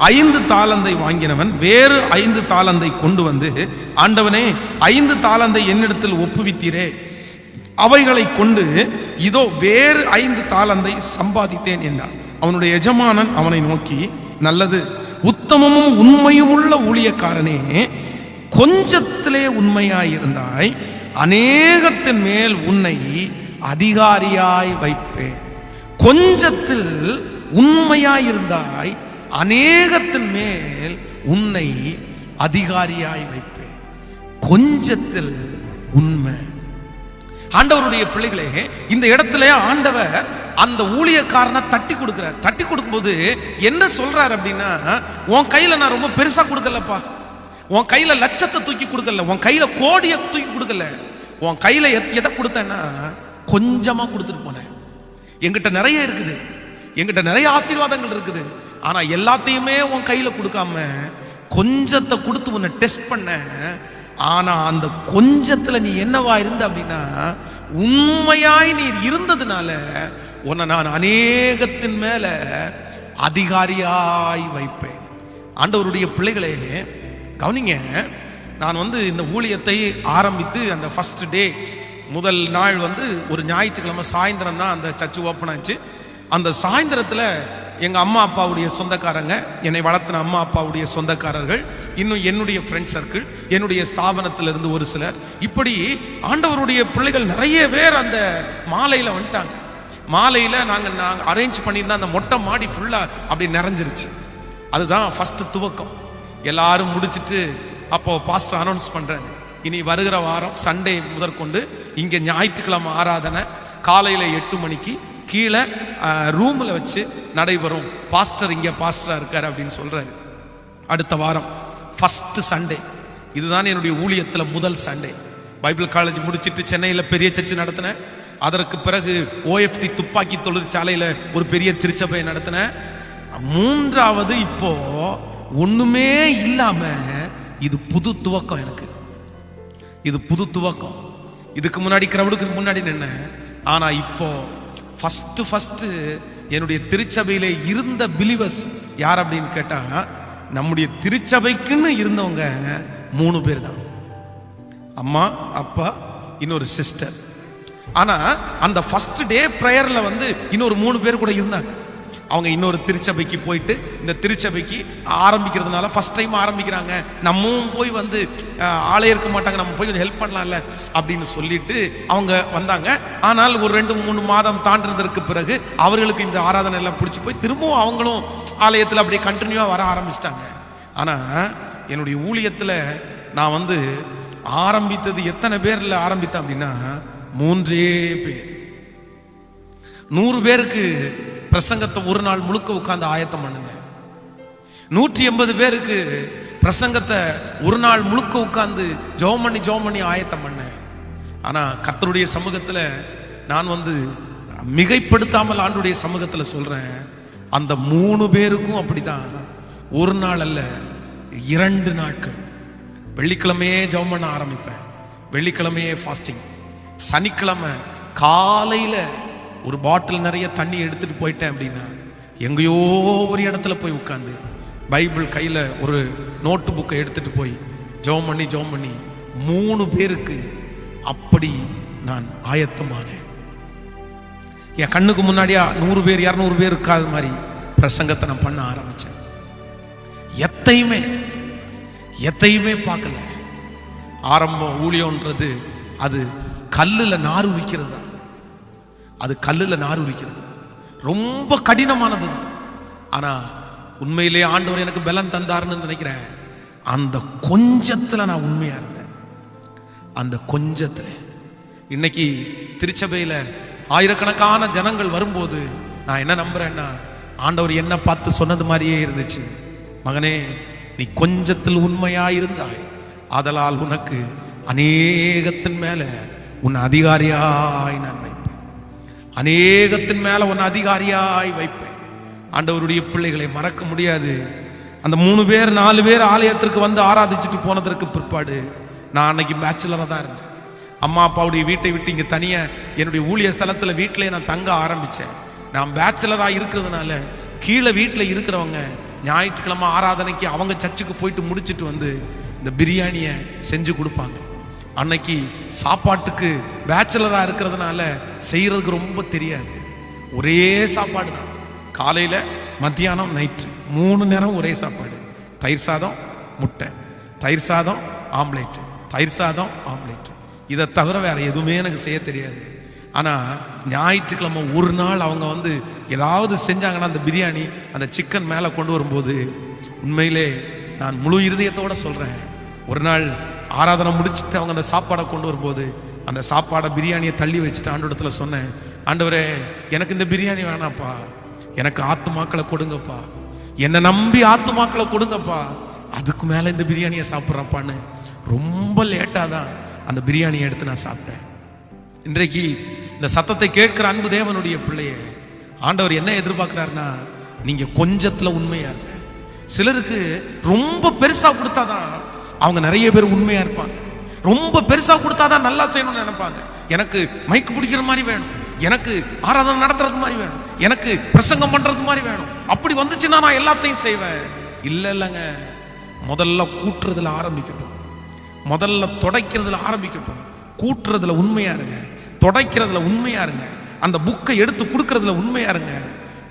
5 தாலந்தை வாங்கினவன் வேறு 5 தாலந்தை கொண்டு வந்து, ஆண்டவனே 5 தாலந்தை என்னிடத்தில் ஒப்புவித்தீரே, அவைகளை கொண்டு இதோ வேறு 5 தாலந்தை சம்பாதித்தேன் என்றான். அவனுடைய எஜமானன் அவனை நோக்கி, நல்லது, உத்தமமும் உண்மையும் உள்ள ஊழியக்காரனே, கொஞ்சத்திலே உண்மையாயிருந்தாய், அநேகத்தின் மேல் உன்னை அதிகாரியாய் வைப்பேன். கொஞ்சத்தில் உண்மையாயிருந்தாய், அநேகத்தின் மேல் உன்னை அதிகாரியாய் வைப்பேன். கொஞ்சத்தில் உண்மை. ஆண்டவருடைய பிள்ளைகளே, இந்த இடத்துல ஆண்டவர் அந்த ஊழியக்காரனை தட்டி கொடுக்கிறார். தட்டி கொடுக்கும்போது என்ன சொல்றார் அப்படின்னா, உன் கையில நான் ரொம்ப பெருசா கொடுக்கலப்பா, உன் கையில லட்சத்தை தூக்கி கொடுக்கல, உன் கையில கோடியை தூக்கி கொடுக்கல, உன் கையில எதை கொடுத்தேன்னா கொஞ்சமா கொடுத்துட்டு போனேன். என்கிட்ட நிறைய இருக்குது, என்கிட்ட நிறைய ஆசீர்வாதங்கள் இருக்குது, ஆனா எல்லாத்தையுமே உன் கையில கொடுக்காம கொஞ்சத்தை கொடுத்து உன்னை டெஸ்ட் பண்ண. ஆனா அந்த கொஞ்சத்துல நீ என்னவா இருந்த அப்படின்னா, உண்மையாய் நீ இருந்ததுனால உன்னை நான் அநேகத்தின் மேல அதிகாரியாய் வைப்பேன். ஆண்டவருடைய பிள்ளைகளே கவனிங்க, நான் இந்த ஊழியத்தை ஆரம்பித்து அந்த ஃபர்ஸ்ட் டே முதல் நாள் ஒரு ஞாயிற்றுக்கிழமை சாயந்தரம் தான் அந்த சர்ச் ஓப்பன் ஆச்சு. அந்த சாயந்தரத்தில் எங்கள் அம்மா அப்பாவுடைய சொந்தக்காரங்க, என்னை வளர்த்தின அம்மா அப்பாவுடைய சொந்தக்காரர்கள், இன்னும் என்னுடைய ஃப்ரெண்ட் சர்க்கிள், என்னுடைய ஸ்தாபனத்திலிருந்து ஒரு சிலர், இப்படி ஆண்டவருடைய பிள்ளைகள் நிறைய பேர் அந்த மாலையில் வந்துட்டாங்க. மாலையில் நாங்கள் அரேஞ்ச் பண்ணியிருந்தோம். அந்த மொட்டை மாடி ஃபுல்லாக அப்படி நிறைஞ்சிருச்சு. அதுதான் ஃபஸ்ட்டு துவக்கம். எல்லாரும் முடிச்சிட்டு அப்போ பாஸ்டர் அனௌன்ஸ் பண்றாரு, இனி வருகிற வாரம் சண்டே முதற்கொண்டு இங்கே ஞாயிற்றுக்கிழமை ஆராதனை காலையில் 8 மணிக்கு கீழே ரூமில் வச்சு நடைபெறும். பாஸ்டர் இங்கே பாஸ்டராக இருக்கார் அப்படின்னு சொல்கிறாரு. அடுத்த வாரம் ஃபஸ்ட்டு சண்டே, இதுதான் என்னுடைய ஊழியத்தில் முதல் சண்டே. பைபிள் காலேஜ் முடிச்சுட்டு சென்னையில் பெரிய சர்ச்சு நடத்தினேன். அதற்கு பிறகு OFT துப்பாக்கி தொழிற்சாலையில் ஒரு பெரிய திருச்சபையை நடத்தினேன். மூன்றாவது இப்போ ஒன்றுமே இல்லாமல் இது புது துவக்கம். எனக்கு இது புது துவக்கம். இதுக்கு முன்னாடி கிரவுடுக்கு முன்னாடி நின்ன, ஆனால் இப்போ ஃபஸ்ட்டு என்னுடைய திருச்சபையிலே இருந்த பிலீவர்ஸ் யார் அப்படின்னு கேட்டால், நம்முடைய திருச்சபைக்குன்னு இருந்தவங்க 3 பேர் தான். அம்மா, அப்பா, இன்னொரு சிஸ்டர். ஆனால் அந்த ஃபஸ்ட் டே ப்ரேயரில் வந்து இன்னொரு 3 பேர் கூட இருந்தாங்க. அவங்க இன்னொரு திருச்சபைக்கு போயிட்டு இந்த திருச்சபைக்கு ஆரம்பிக்கிறதுனால ஃபஸ்ட் டைம் ஆரம்பிக்கிறாங்க, நம்மவும் போய் வந்து ஆளே இருக்க மாட்டாங்க, நம்ம போய் ஹெல்ப் பண்ணலாம்ல அப்படின்னு சொல்லிட்டு அவங்க வந்தாங்க. ஆனால் ஒரு 2-3 மாதம் தாண்டினதற்கு பிறகு அவர்களுக்கு இந்த ஆராதனை எல்லாம் பிடிச்சி போய் திரும்பவும் அவங்களும் ஆலயத்தில் அப்படியே கண்டினியூவாக வர ஆரம்பிச்சிட்டாங்க. ஆனால் என்னுடைய ஊழியத்தில் நான் வந்து ஆரம்பித்தது எத்தனை பேரில் ஆரம்பித்தேன் அப்படின்னா 3 பேர். 100 பேருக்கு பிரசங்கத்தை ஒரு நாள் முழுக்க உட்கார்ந்து ஆயத்தம் பண்ணுங்க. 180 பேருக்கு பிரசங்கத்தை ஒரு நாள் முழுக்க உட்கார்ந்து ஜெபம் பண்ணி ஆயத்தம் பண்ணேன். ஆனால் கர்த்தருடைய சமூகத்தில் நான் வந்து மிகைப்படுத்தாமல் ஆண்டுடைய சமூகத்தில் சொல்கிறேன், அந்த 3 பேருக்கும் அப்படிதான். ஒரு நாள் அல்ல, 2 நாட்கள். வெள்ளிக்கிழமையே ஜெபம் பண்ண ஆரம்பிப்பேன், வெள்ளிக்கிழமையே ஃபாஸ்டிங். சனிக்கிழமை காலையில் ஒரு பாட்டில் நிறைய தண்ணி எடுத்துட்டு போயிட்டேன் அப்படின்னா எங்கேயோ ஒரு இடத்துல போய் உட்காந்து பைபிள் கையில் ஒரு நோட்டு புக்கை எடுத்துட்டு போய் ஜெபம் பண்ணி 3 பேருக்கு அப்படி நான் ஆயத்தமானேன். என் கண்ணுக்கு முன்னாடியா 100 பேர் 200 பேர் இருக்காத மாதிரி பிரசங்கத்தை நான் பண்ண ஆரம்பித்தேன். எத்தையுமே பார்க்கல. ஆரம்பம் ஊழியன்றது அது கல்லில் நார் உரிக்கிறது. அது கல்லில் நார் உரிக்கிறது ரொம்ப கடினமானது தான். ஆனால் உண்மையிலே ஆண்டவர் எனக்கு பலன் தந்தாருன்னு நினைக்கிறேன். அந்த கொஞ்சத்தில் நான் உண்மையாக இருந்தேன். அந்த கொஞ்சத்தில் இன்னைக்கு திருச்சபையில் ஆயிரக்கணக்கான ஜனங்கள் வரும்போது நான் என்ன நம்புறேன்னா, ஆண்டவர் என்ன பார்த்து சொன்னது மாதிரியே இருந்துச்சு, மகனே நீ கொஞ்சத்தில் உண்மையாக இருந்தாய், ஆதலால் உனக்கு அநேகத்தின் மேலே உன் அதிகாரியாய் நான் வைப்பேன், அநேகத்தின் மேலே உன் அதிகாரியாய் வைப்பேன். ஆண்டவருடைய பிள்ளைகளை மறக்க முடியாது. அந்த 3 பேர் 4 பேர் ஆலயத்திற்கு வந்து ஆராதிச்சுட்டு போனதற்கு பிற்பாடு நான் அன்னைக்கு பேச்சுலராக தான் இருந்தேன். அம்மா அப்பாவுடைய வீட்டை விட்டு இங்கே தனியாக என்னுடைய ஊழிய ஸ்தலத்தில் வீட்டிலே நான் தங்க ஆரம்பித்தேன். நான் பேச்சுலராக இருக்கிறதுனால கீழே வீட்டில் இருக்கிறவங்க ஞாயிற்றுக்கிழமை ஆராதனைக்கு அவங்க சர்ச்சுக்கு போயிட்டு முடிச்சுட்டு வந்து இந்த பிரியாணியை செஞ்சு கொடுப்பாங்க. அன்னைக்கு சாப்பாட்டுக்கு பேச்சுலராக இருக்கிறதுனால செய்கிறதுக்கு ரொம்ப தெரியாது. ஒரே சாப்பாடு தான், காலையில் மத்தியானம் நைட்டு 3 நேரம் ஒரே சாப்பாடு. தயிர் சாதம் முட்டை, தயிர் சாதம் ஆம்லேட்டு, தயிர் சாதம் ஆம்லேட்டு. இதை தவிர வேறு எதுவுமே எனக்கு செய்ய தெரியாது. ஆனால் ஞாயிற்றுக்கிழமை ஒரு நாள் அவங்க வந்து ஏதாவது செஞ்சாங்கன்னா அந்த பிரியாணி அந்த சிக்கன் மேலே கொண்டு வரும்போது உண்மையிலே நான் முழு இருதயத்தோடு சொல்கிறேன், ஒரு நாள் ஆராதனை முடிச்சுட்டு அவங்க அந்த சாப்பாடை கொண்டு வரும்போது அந்த சாப்பாடை பிரியாணியை தள்ளி வச்சுட்டு ஆண்டவரிடத்துல சொன்னேன், ஆண்டவரே எனக்கு இந்த பிரியாணி வேணாப்பா, எனக்கு ஆத்துமாக்களை கொடுங்கப்பா, என்னை நம்பி ஆத்துமாக்களை கொடுங்கப்பா, அதுக்கு மேலே இந்த பிரியாணியை சாப்பிட்றப்பான்னு ரொம்ப லேட்டாக தான் அந்த பிரியாணியை எடுத்து நான் சாப்பிட்டேன். இன்றைக்கு இந்த சத்தத்தை கேட்கிற அன்பு தேவனுடைய பிள்ளையே, ஆண்டவர் என்ன எதிர்பார்க்கிறாருன்னா, நீங்கள் கொஞ்சத்தில் உண்மையாக இருங்க. சிலருக்கு ரொம்ப பெருசாக கொடுத்தாதான் அவங்க நிறைய பேர் உண்மையாக இருப்பாங்க. ரொம்ப பெருசாக கொடுத்தாதான் நல்லா செய்யணும்னு நினைப்பாங்க. எனக்கு மைக்கு பிடிக்கிற மாதிரி வேணும், எனக்கு ஆராதனை நடத்துறது மாதிரி வேணும், எனக்கு பிரசங்கம் பண்ணுறது மாதிரி வேணும், அப்படி வந்துச்சுன்னா நான் எல்லாத்தையும் செய்வேன். இல்லைங்க, முதல்ல கூட்டுறதுல ஆரம்பிக்கட்டும், முதல்ல துடைக்கிறதுல ஆரம்பிக்கட்டும். கூட்டுறதுல உண்மையா இருங்க, துடைக்கிறதுல உண்மையா இருங்க, அந்த புக்கை எடுத்து கொடுக்கறதுல உண்மையா இருங்க.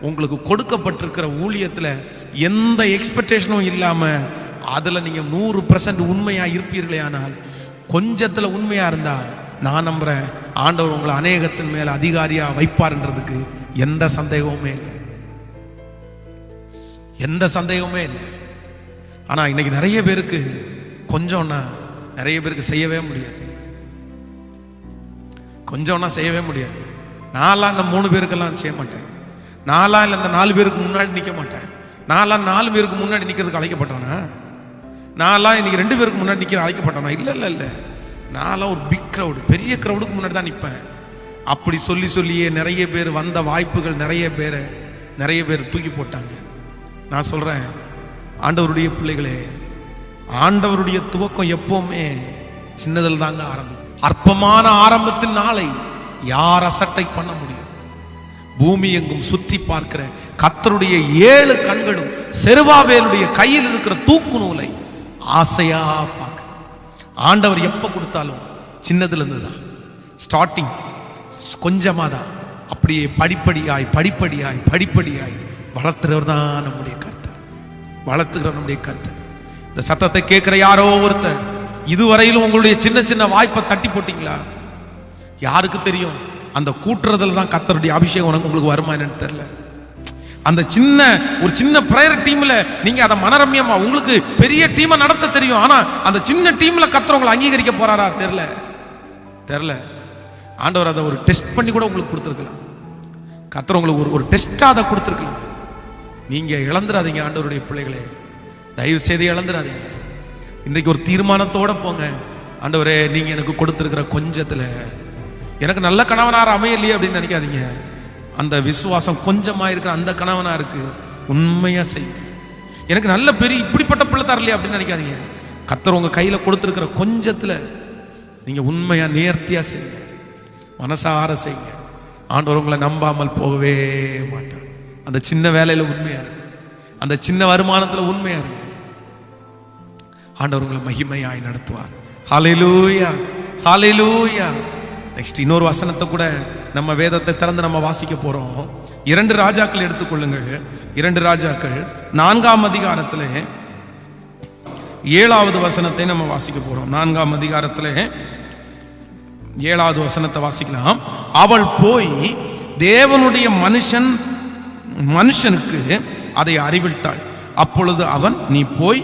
உங்களுக்கு கொடுக்கப்பட்டிருக்கிற ஊழியத்தில் எந்த எக்ஸ்பெக்டேஷனும் இல்லாமல் அதில் நீங்கள் 100% உண்மையாக இருப்பீர்களே. ஆனால் கொஞ்சத்தில் உண்மையாக இருந்தால் நான் நம்புகிறேன் ஆண்டவர் உங்களை அநேகத்தின் மேலே அதிகாரியாக வைப்பார்ன்றதுக்கு எந்த சந்தேகமுமே இல்லை, எந்த சந்தேகமே இல்லை. ஆனால் இன்னைக்கு நிறைய பேருக்கு கொஞ்சம்னா நிறைய பேருக்கு செய்யவே முடியாது. கொஞ்சம்னா செய்யவே முடியாது. நான்லாம் இந்த 3 பேருக்கெல்லாம் செய்ய மாட்டேன். நான்லாம் இல்லை இந்த 4 பேருக்கு முன்னாடி நிற்க மாட்டேன். நான்லாம் 4 பேருக்கு முன்னாடி நிற்கிறதுக்கு அழைக்கப்பட்டவனா? நான்லாம் இன்னைக்கு 2 பேருக்கு முன்னாடி நிற்கிற அழைக்கப்பட்டவனா? இல்லை இல்லை இல்லை, நான்லாம் ஒரு பிக் க்ரௌடு, பெரிய க்ரௌடுக்கு முன்னாடி தான் நிற்பேன். அப்படி சொல்லி சொல்லியே நிறைய பேர் வந்த வாய்ப்புகள் நிறைய பேர் தூக்கி போட்டாங்க. நான் சொல்கிறேன், ஆண்டவருடைய பிள்ளைகளே, ஆண்டவருடைய துவக்கம் எப்பவுமே சின்னதில் தாங்க ஆரம்பிக்கும். அற்பமான ஆரம்பத்தின் நாளை யார் அசட்டை பண்ண முடியும்? பூமி எங்கும் சுற்றி பார்க்கிற கர்த்தருடைய 7 கண்களும் செருபாபேலுடைய கையில் இருக்கிற தூக்கு நூலை ஆசையா பார்க்கிறது. ஆண்டவர் எப்ப கொடுத்தாலும் சின்னதுல இருந்து தான் ஸ்டார்டிங், கொஞ்சமா தான், அப்படியே படிப்படியாய் வளர்த்துறவர் தான் நம்முடைய கர்த்தர், வளர்த்துகிறவர் நம்முடைய கர்த்தர். இந்த சத்தத்தை கேட்கிற யாரோ ஒருத்தர் இதுவரையிலும் உங்களுடைய சின்ன சின்ன வாய்ப்பை தட்டி போட்டீங்களா? யாருக்கு தெரியும், அந்த கூட்டுறதுல தான் கர்த்தருடைய அபிஷேகம் உங்களுக்கு வருமா என்னன்னு தெரியல. அந்த ஒரு சின்ன பிரேயர் டீம்ல நீங்க அதை மனரம்யமா உங்களுக்கு பெரிய டீமை நடத்த தெரியும். ஆனா அந்த சின்ன டீம்ல கர்த்தர் உங்களை அங்கீகரிக்க போறாரா தெரியல. ஆண்டவர் அதை ஒரு டெஸ்ட் பண்ணி கூட உங்களுக்கு கொடுத்துருக்கலாம். கர்த்தர் உங்களுக்கு ஒரு டெஸ்டா அதை கொடுத்துருக்கலாம். நீங்க இழந்துடாதீங்க ஆண்டவருடைய பிள்ளைகளே, தயவு செய்து இழந்துடாதீங்க. இன்றைக்கு ஒரு தீர்மானத்தோட போங்க. ஆண்டவரே, நீங்க எனக்கு கொடுத்திருக்கிற கொஞ்சத்துல எனக்கு நல்ல கணவனார் அமையலையே அப்படின்னு நினைக்காதீங்க. அந்த விசுவாசம் கொஞ்சமா இருக்கிற அந்த கணவனா இருக்கு, உண்மையா செய்யுங்க. எனக்கு நல்ல பெரிய இப்படிப்பட்ட பிள்ளை தரலையே அப்படின்னு நினைக்காதீங்க. கர்த்தர் உங்க கையில கொடுத்திருக்கிற கொஞ்சத்துல நீங்க உண்மையா நேர்த்தியா செய்யுங்க, மனசார செய்யுங்க. ஆண்டவர் உங்களை நம்பாமல் போகவே மாட்டார். அந்த சின்ன வேலையில உண்மையா இருக்கு, அந்த சின்ன வருமானத்துல உண்மையா இருக்கு. ஆண்டவர் உங்களை மகிமையாய் நடத்துவார். ஹல்லேலூயா, ஹல்லேலூயா. நெக்ஸ்ட் இன்னொரு வசனத்தை கூட நம்ம வேதத்தை திறந்து நம்ம வாசிக்க போறோம். 2 ராஜாக்கள் எடுத்துக்கொள்ளுங்கள். 2 ராஜாக்கள் 4ஆம் அதிகாரத்திலே 7வது வசனத்தை நம்ம வாசிக்க போறோம். 4ஆம் அதிகாரத்திலே 7வது வசனத்தை வாசிக்கலாம். அவள் போய் தேவனுடைய மனுஷனுக்கு அதை அறிவித்தாள். அப்பொழுது அவன், நீ போய்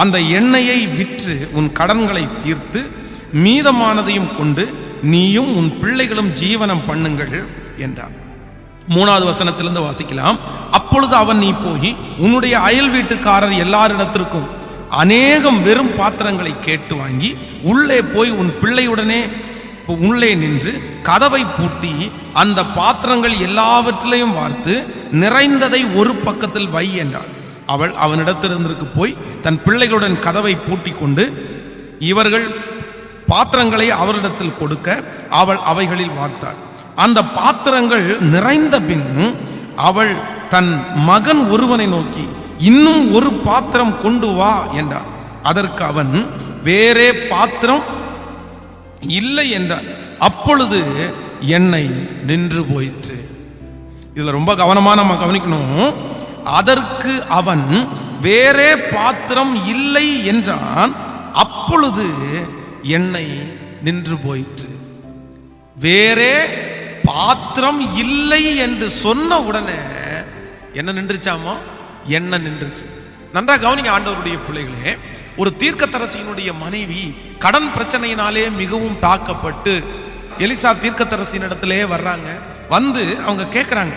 அந்த எண்ணெயை விற்று உன் கடன்களை தீர்த்து மீதமானதையும் கொண்டு நீயும் உன் பிள்ளைகளும் ஜீவனம் பண்ணுங்கள் என்றார். 3வது வசனத்திலிருந்து வாசிக்கலாம். அப்பொழுது அவன், நீ போய் உன்னுடைய அயல் வீட்டுக்காரர் எல்லாரிடத்திற்கும் அநேகம் வெறும் பாத்திரங்களை கேட்டு வாங்கி உள்ளே போய் உன் பிள்ளையுடனே உள்ளே நின்று கதவை பூட்டி அந்த பாத்திரங்கள் எல்லாவற்றிலையும் வார்த்து நிறைந்ததை ஒரு பக்கத்தில் வை என்றாள். அவள் அவனிடத்திலிருந்து போய் தன் பிள்ளைகளுடன் கதவை பூட்டி கொண்டு இவர்கள் பாத்திரங்களை அவரிடத்தில் கொடுக்க அவள் அவைகளில் வார்த்தாள். அந்த பாத்திரங்கள் நிறைந்த பின் அவள் தன் மகன் ஒருவனை நோக்கி, இன்னும் ஒரு பாத்திரம் கொண்டு வா என்றார். அதற்கு அவன், வேறே பாத்திரம் இல்லை என்றார். அப்பொழுது எண்ணெய் நின்று போயிற்று. இதுல ரொம்ப கவனமா நம்ம கவனிக்கணும். அதற்கு அவன் வேறே பாத்திரம் இல்லை என்றான். அப்பொழுது எண்ணெய் நின்று போயிற்று. வேறே பாத்திரம் இல்லை என்று சொன்ன உடனே என்ன நின்றுச்சாமோ? எண்ணெய் நின்றுச்சு. நன்றா கவனிங்க ஆண்டவருடைய பிள்ளைகளே. ஒரு தீர்க்கதரிசியினுடைய மனைவி கடன் பிரச்சனையினாலே மிகவும் தாக்கப்பட்டு எலிசா தீர்க்கதரிசியின் இடத்திலே வர்றாங்க. வந்து அவங்க கேட்குறாங்க,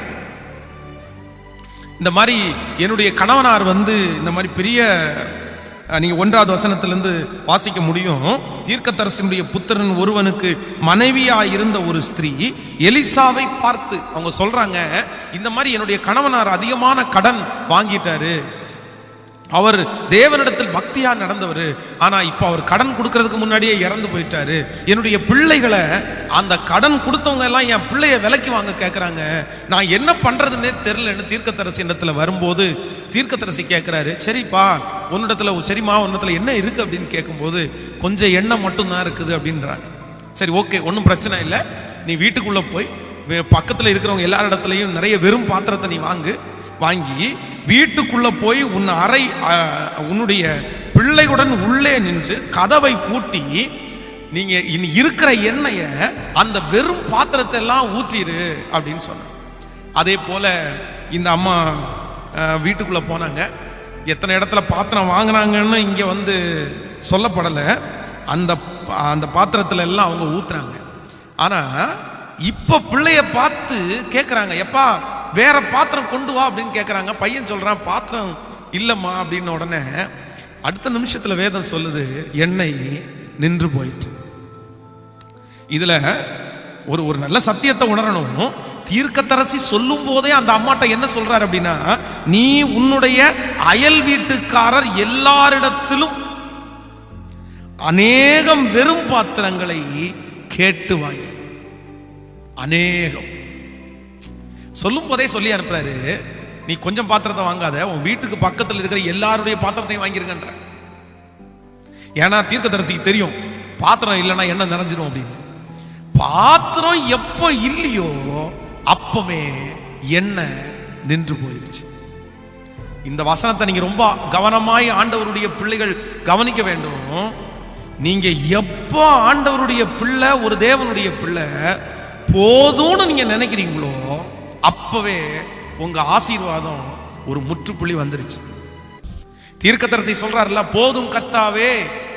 இந்த மாதிரி என்னுடைய கணவனார் இந்த மாதிரி பெரிய, நீங்க 1வது வசனத்திலிருந்து வாசிக்க முடியும். தீர்க்கதரிசியினுடைய புத்திரன் ஒருவனுக்கு மனைவியா இருந்த ஒரு ஸ்திரீ எலிசாவை பார்த்து அவங்க சொல்றாங்க, இந்த மாதிரி என்னுடைய கணவனார் அதிகமான கடன் வாங்கிட்டாரு, அவர் தேவனிடத்தில் பக்தியா நடந்தவர், ஆனா இப்ப அவர் கடன் கொடுக்கறதுக்கு முன்னாடியே இறந்து போயிட்டாரு. என்னுடைய பிள்ளைகளை அந்த கடன் கொடுத்தவங்க எல்லாம் என் பிள்ளைய விலைக்கு வாங்க கேட்கறாங்க, நான் என்ன பண்றதுன்னே தெரியலன்னு தீர்க்கதரிசி இடத்துல வரும்போது தீர்க்கதரிசி கேட்கிறாரு, சரிப்பா சரிம்மா உன்னிடத்துல என்ன இருக்கு அப்படின்னு கேட்கும்போது, கொஞ்சம் எண்ணெய் மட்டும்தான் இருக்குது அப்படின்றாங்க. சரி, ஓகே, ஒன்றும் பிரச்சனை இல்லை, நீ வீட்டுக்குள்ள போய் பக்கத்துல இருக்கிறவங்க எல்லா இடத்துலையும் நிறைய வெறும் பாத்திரத்தை நீ வாங்கி வீட்டுக்குள்ள போய் உன்னுடைய பிள்ளையுடன் உள்ளே நின்று கதவை பூட்டி நீங்க இனி இருக்கிற எண்ணெய அந்த வெறும் பாத்திரத்தை எல்லாம் ஊற்றிரு அப்படின்னு சொன்ன. அதே போல இந்த அம்மா வீட்டுக்குள்ள போனாங்க. எத்தனை இடத்துல பாத்திரம் வாங்கினாங்கன்னு இங்கே வந்து சொல்லப்படலை. அந்த அந்த பாத்திரத்துல எல்லாம் அவங்க ஊத்துறாங்க. ஆனா இப்ப பிள்ளைய பார்த்து கேட்குறாங்க, எப்பா வேற பாத்திரம் கொண்டு வா அப்படின்னு கேட்குறாங்க. பையன் சொல்றான் பாத்திரம் இல்லைம்மா அப்படின்ன உடனே அடுத்த நிமிஷத்துல வேதம் சொல்லுது எண்ணெய் நின்று போயிட்டு. இதுல ஒரு நல்ல சத்தியத்தை உணரணும். தீர்க்கதரிசி சொல்லும் போதே அந்த அம்மாட்ட என்ன சொல்றாரு அப்படின்னா, நீ உன்னுடைய அயல் வீட்டுக்காரர் எல்லாரிடத்திலும் அநேகம் வெறும் பாத்திரங்களை கேட்டு வாங்கி, அநேகம் சொல்லும் போதே சொல்லி அனுப்புறாரு, நீ கொஞ்சம் பாத்திரத்தை வாங்காத, உன் வீட்டுக்கு பக்கத்தில் இருக்கிற எல்லாருடைய பாத்திரத்தையும் வாங்கிருக்கன்ற. ஏன்னா தீர்க்கதரிசிக்கு தெரியும் பாத்திரம் இல்லைன்னா என்ன நிறைஞ்சிரும் அப்படின்னு. பாத்திரம் எப்போ இல்லையோ அப்பவே எண்ணெய் நின்று போயிருச்சு. இந்த வசனத்தை நீங்க ரொம்ப கவனமாய் ஆண்டவருடைய பிள்ளைகள் கவனிக்க வேண்டும். நீங்க எப்போ ஆண்டவருடைய பிள்ளை, ஒரு தேவனுடைய பிள்ளை போதும்னு நீங்க நினைக்கிறீங்களோ அப்பவே உங்க ஆசீர்வாதம் ஒரு முற்றுப்புள்ளி வந்துருச்சு. தீர்க்கதரிசி சொல்றாருல, போதும் கர்த்தாவே